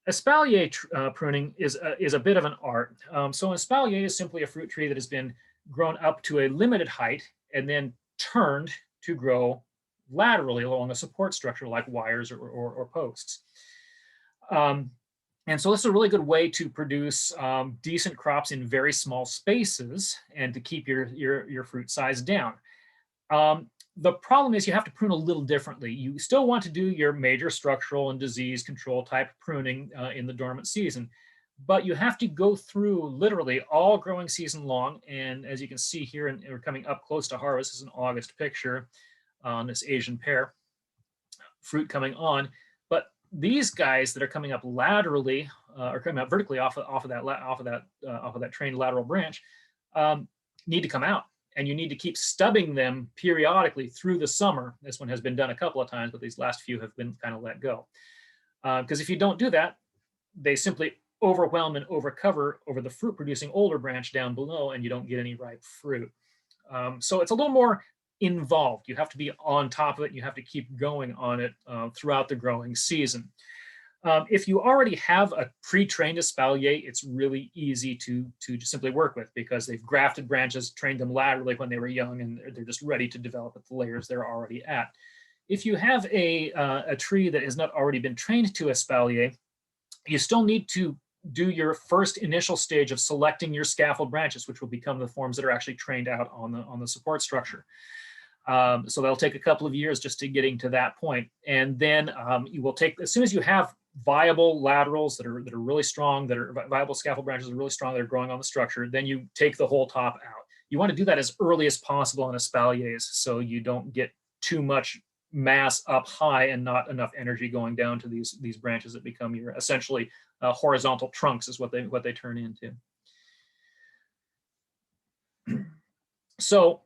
S2: Espalier pruning is a bit of an art. So an espalier is simply a fruit tree that has been grown up to a limited height and then turned to grow laterally along a support structure like wires or posts. And so this is a really good way to produce decent crops in very small spaces and to keep your fruit size down. The problem is you have to prune a little differently. You still want to do your major structural and disease control type pruning in the dormant season, but you have to go through literally all growing season long. And as you can see here, and we're coming up close to harvest, this is an August picture on this Asian pear fruit coming on. But these guys that are coming up laterally or coming up vertically off of that trained lateral branch need to come out. And you need to keep stubbing them periodically through the summer. This one has been done a couple of times, but these last few have been kind of let go. Because if you don't do that, they simply overwhelm and overcover over the fruit producing older branch down below, and you don't get any ripe fruit. So it's a little more involved. You have to be on top of it. You have to keep going on it throughout the growing season. If you already have a pre-trained espalier, it's really easy to just simply work with because they've grafted branches, trained them laterally when they were young, and they're just ready to develop at the layers they're already at. If you have a tree that has not already been trained to espalier, you still need to do your first initial stage of selecting your scaffold branches, which will become the forms that are actually trained out on the support structure. So that'll take a couple of years just to getting to that point. And then you will take, as soon as you have viable laterals that are really strong, that are viable scaffold branches that are really strong, that are growing on the structure, then you take the whole top out. You want to do that as early as possible on espaliers so you don't get too much mass up high and not enough energy going down to these branches that become your essentially horizontal trunks is what they turn into. So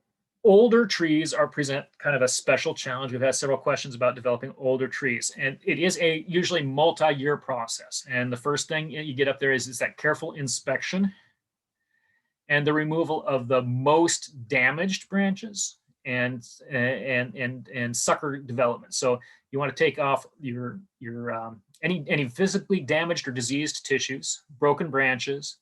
S2: older trees present kind of a special challenge. We've had several questions about developing older trees, and it is a usually multi-year process. And the first thing you get up there is that careful inspection and the removal of the most damaged branches and sucker development. So you want to take off your any physically damaged or diseased tissues, broken branches.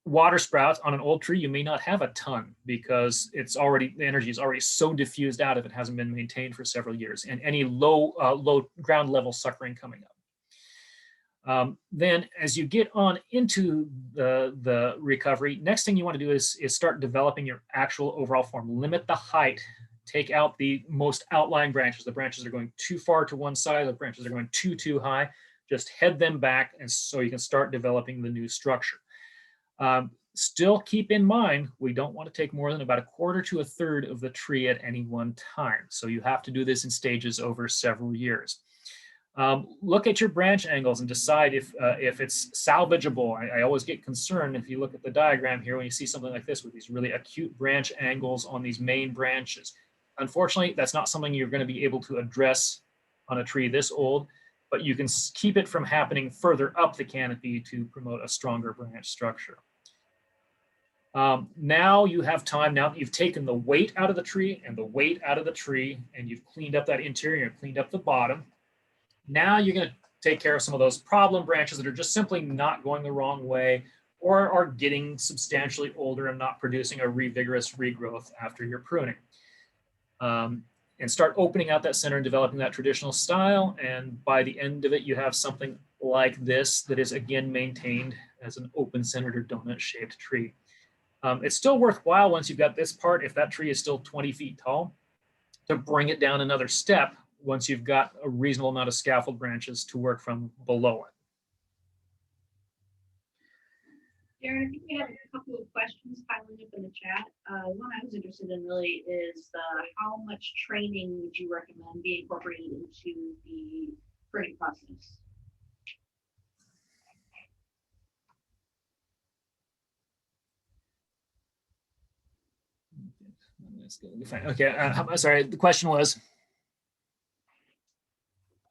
S2: Water sprouts on an old tree, you may not have a ton because the energy is already so diffused out if it hasn't been maintained for several years, and any low ground level suckering coming up. Then as you get on into the recovery, next thing you want to do is start developing your actual overall form. Limit the height, take out the most outlying branches. The branches are going too far to one side, the branches are going too high. Just head them back, and so you can start developing the new structure. Still keep in mind, we don't want to take more than about 1/4 to 1/3 of the tree at any one time. So you have to do this in stages over several years. Look at your branch angles and decide if it's salvageable. I always get concerned if you look at the diagram here when you see something like this with these really acute branch angles on these main branches. Unfortunately, that's not something you're going to be able to address on a tree this old, but you can keep it from happening further up the canopy to promote a stronger branch structure. Now you have time, now that you've taken the weight out of the tree and the weight out of the tree, and you've cleaned up that interior and cleaned up the bottom. Now you're going to take care of some of those problem branches that are just simply not going the wrong way or are getting substantially older and not producing a vigorous regrowth after your pruning. And and start opening out that center and developing that traditional style. And by the end of it, you have something like this that is again maintained as an open-centered or donut-shaped tree. It's still worthwhile once you've got this part, if that tree is still 20 feet tall, to bring it down another step once you've got a reasonable amount of scaffold branches to work from below it.
S3: Darren, I think we have a couple of questions piling up in the chat. One I was interested in really is how much training would you recommend be incorporated into the pruning process?
S2: Okay, sorry, the question was?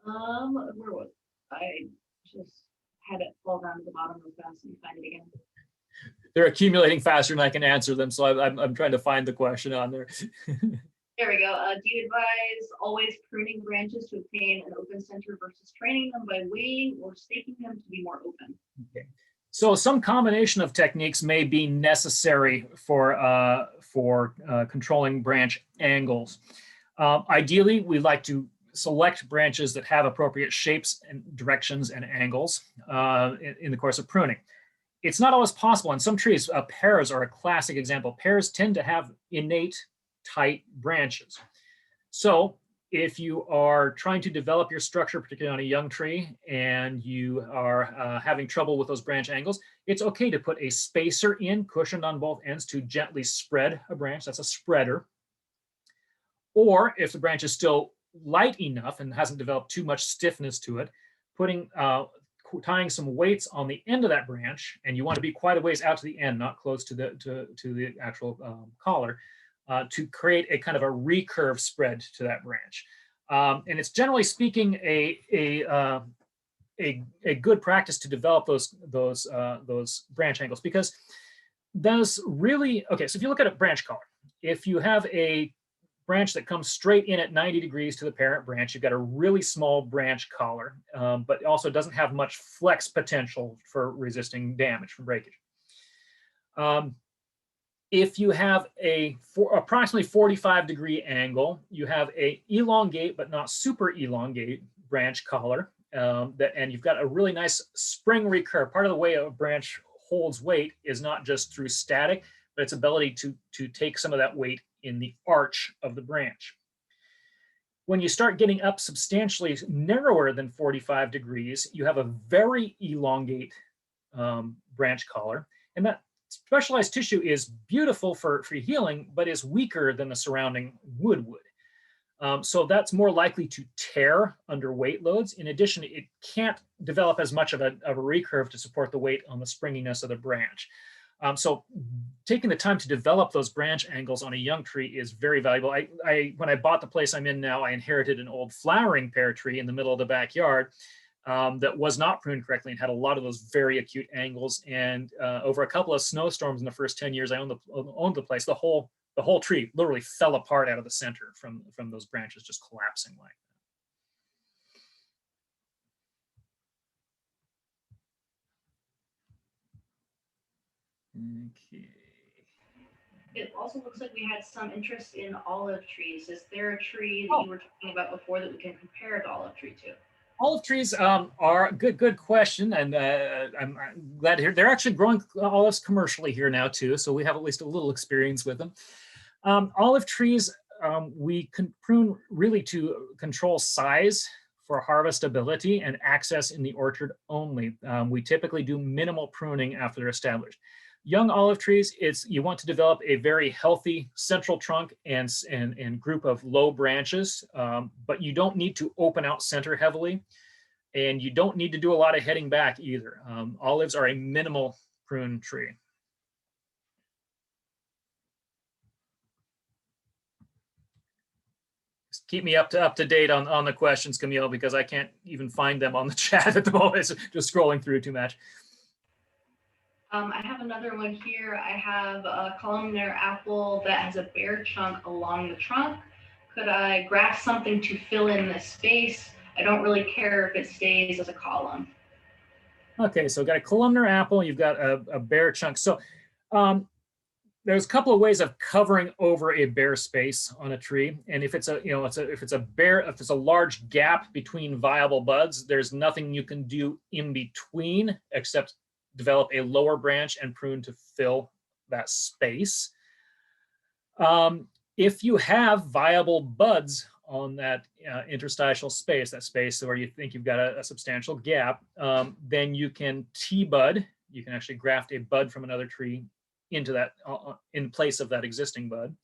S3: Where was I? Just had it fall down to the bottom real fast and find it again.
S2: They're accumulating faster than I can answer them, so I'm trying to find the question on there.
S3: There we go. Do you advise always pruning branches to obtain an open center versus training them by weighing or staking them to be more open?
S2: Okay. So some combination of techniques may be necessary for controlling branch angles. Ideally, we like to select branches that have appropriate shapes and directions and angles in the course of pruning. It's not always possible. In some trees, pears are a classic example. Pears tend to have innate tight branches. So if you are trying to develop your structure, particularly on a young tree, and you are having trouble with those branch angles, it's okay to put a spacer in, cushioned on both ends, to gently spread a branch. That's a spreader. Or if the branch is still light enough and hasn't developed too much stiffness to it, tying some weights on the end of that branch, and you want to be quite a ways out to the end, not close to the actual collar, to create a kind of a recurve spread to that branch. And it's generally speaking a good practice to develop those branch angles, because those really, okay, so if you look at a branch collar, if you have a branch that comes straight in at 90 degrees to the parent branch, you've got a really small branch collar, but it also doesn't have much flex potential for resisting damage from breakage. If you have approximately 45-degree angle, you have a elongate but not super elongate branch collar, and you've got a really nice spring recurve. Part of the way a branch holds weight is not just through static, but its ability to take some of that weight in the arch of the branch. When you start getting up substantially narrower than 45 degrees, you have a very elongate branch collar, and that specialized tissue is beautiful for healing, but is weaker than the surrounding wood would. So that's more likely to tear under weight loads. In addition, it can't develop as much of a recurve to support the weight on the springiness of the branch. So taking the time to develop those branch angles on a young tree is very valuable. When I bought the place I'm in now, I inherited an old flowering pear tree in the middle of the backyard that was not pruned correctly and had a lot of those very acute angles. And over a couple of snowstorms in the first 10 years I owned the place, the whole tree literally fell apart out of the center from those branches just collapsing like that. Okay.
S3: It also looks like we had some interest in olive trees. Is there a tree that you were talking about before that we can compare to olive tree to?
S2: Olive trees are a good question, and I'm glad to hear. They're actually growing olives commercially here now too, so we have at least a little experience with them. Olive trees, we can prune really to control size for harvestability and access in the orchard only. We typically do minimal pruning after they're established. Young olive trees, you want to develop a very healthy central trunk and group of low branches, but you don't need to open out center heavily, and you don't need to do a lot of heading back either. Olives are a minimal prune tree. Just keep me up to date on the questions, Camille, because I can't even find them on the chat at the moment. It's just scrolling through too much.
S3: I have another one here. I have a columnar apple that has a bare chunk along the trunk. Could I graft something to fill in this space? I don't really care if it stays as a column.
S2: Okay, so got a columnar apple, you've got a bare chunk. So there's a couple of ways of covering over a bare space on a tree. And if it's a, if it's a large gap between viable buds, there's nothing you can do in between except develop a lower branch and prune to fill that space. If you have viable buds on that interstitial space, that space where you think you've got a substantial gap, then you can T-bud. You can actually graft a bud from another tree into that, in place of that existing bud.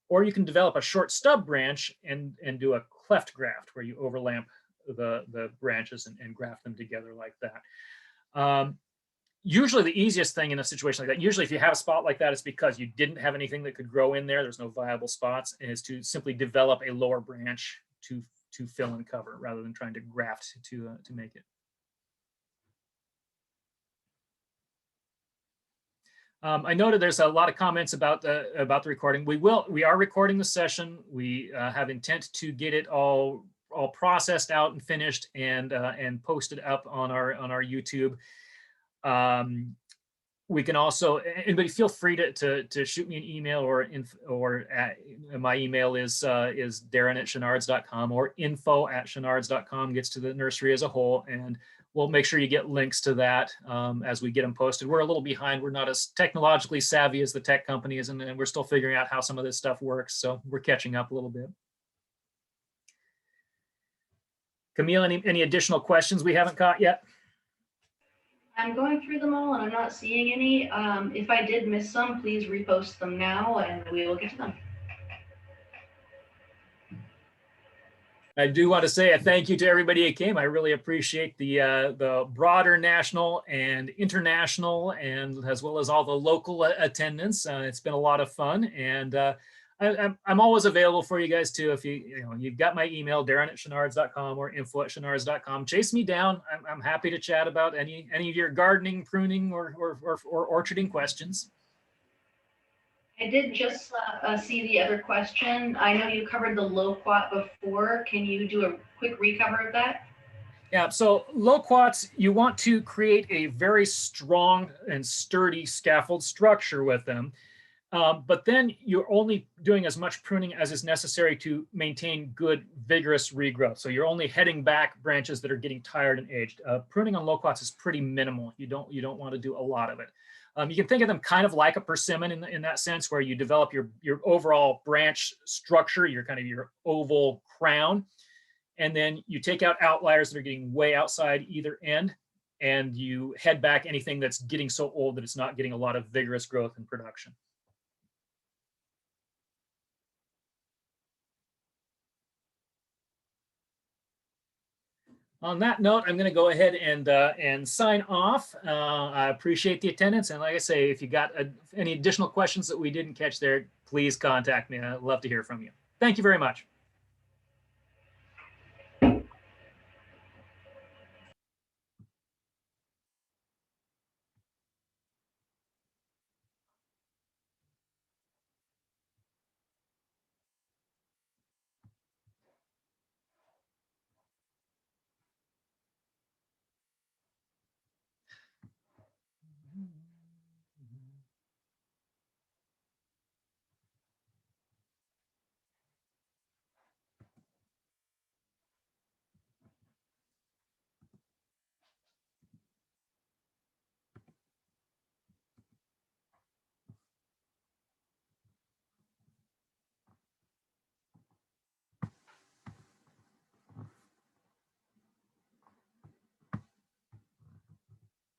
S2: Or you can develop a short stub branch and do a cleft graft where you overlap the branches and graft them together like that. Usually the easiest thing in a situation like that, usually if you have a spot like that, it's because you didn't have anything that could grow in there. There's no viable spots, and is to simply develop a lower branch to fill and cover rather than trying to graft to make it. I noted there's a lot of comments about the recording. We are recording the session. We have intent to get it all processed out and finished and posted up on our YouTube. We can also, anybody feel free to shoot me an email or my email is darren@chenards.com or info@chenards.com gets to the nursery as a whole, and we'll make sure you get links to that as we get them posted. We're a little behind. We're not as technologically savvy as the tech companies, and we're still figuring out how some of this stuff works. So we're catching up a little bit. Camille, any additional questions we haven't caught yet?
S3: I'm going through them all and I'm not seeing any. If I did miss some, please repost them now and we will get to them.
S2: I do want to say a thank you to everybody who came. I really appreciate the broader national and international, and as well as all the local attendance. It's been a lot of fun, and I'm always available for you guys too. If you've got my email, darren@chenards.com or info@chenards.com. Chase me down. I'm happy to chat about any of your gardening, pruning, or orcharding questions.
S3: I did just see the other question. I know you covered the loquat before. Can you do a quick recover of that?
S2: Yeah, so loquats, you want to create a very strong and sturdy scaffold structure with them. But then you're only doing as much pruning as is necessary to maintain good, vigorous regrowth. So you're only heading back branches that are getting tired and aged. Pruning on loquats is pretty minimal. You don't want to do a lot of it. You can think of them kind of like a persimmon in that sense, where you develop your overall branch structure, your kind of your oval crown, and then you take out outliers that are getting way outside either end, and you head back anything that's getting so old that it's not getting a lot of vigorous growth and production. On that note, I'm going to go ahead and sign off. I appreciate the attendance. And like I say, if you got any additional questions that we didn't catch there, please contact me. I'd love to hear from you. Thank you very much.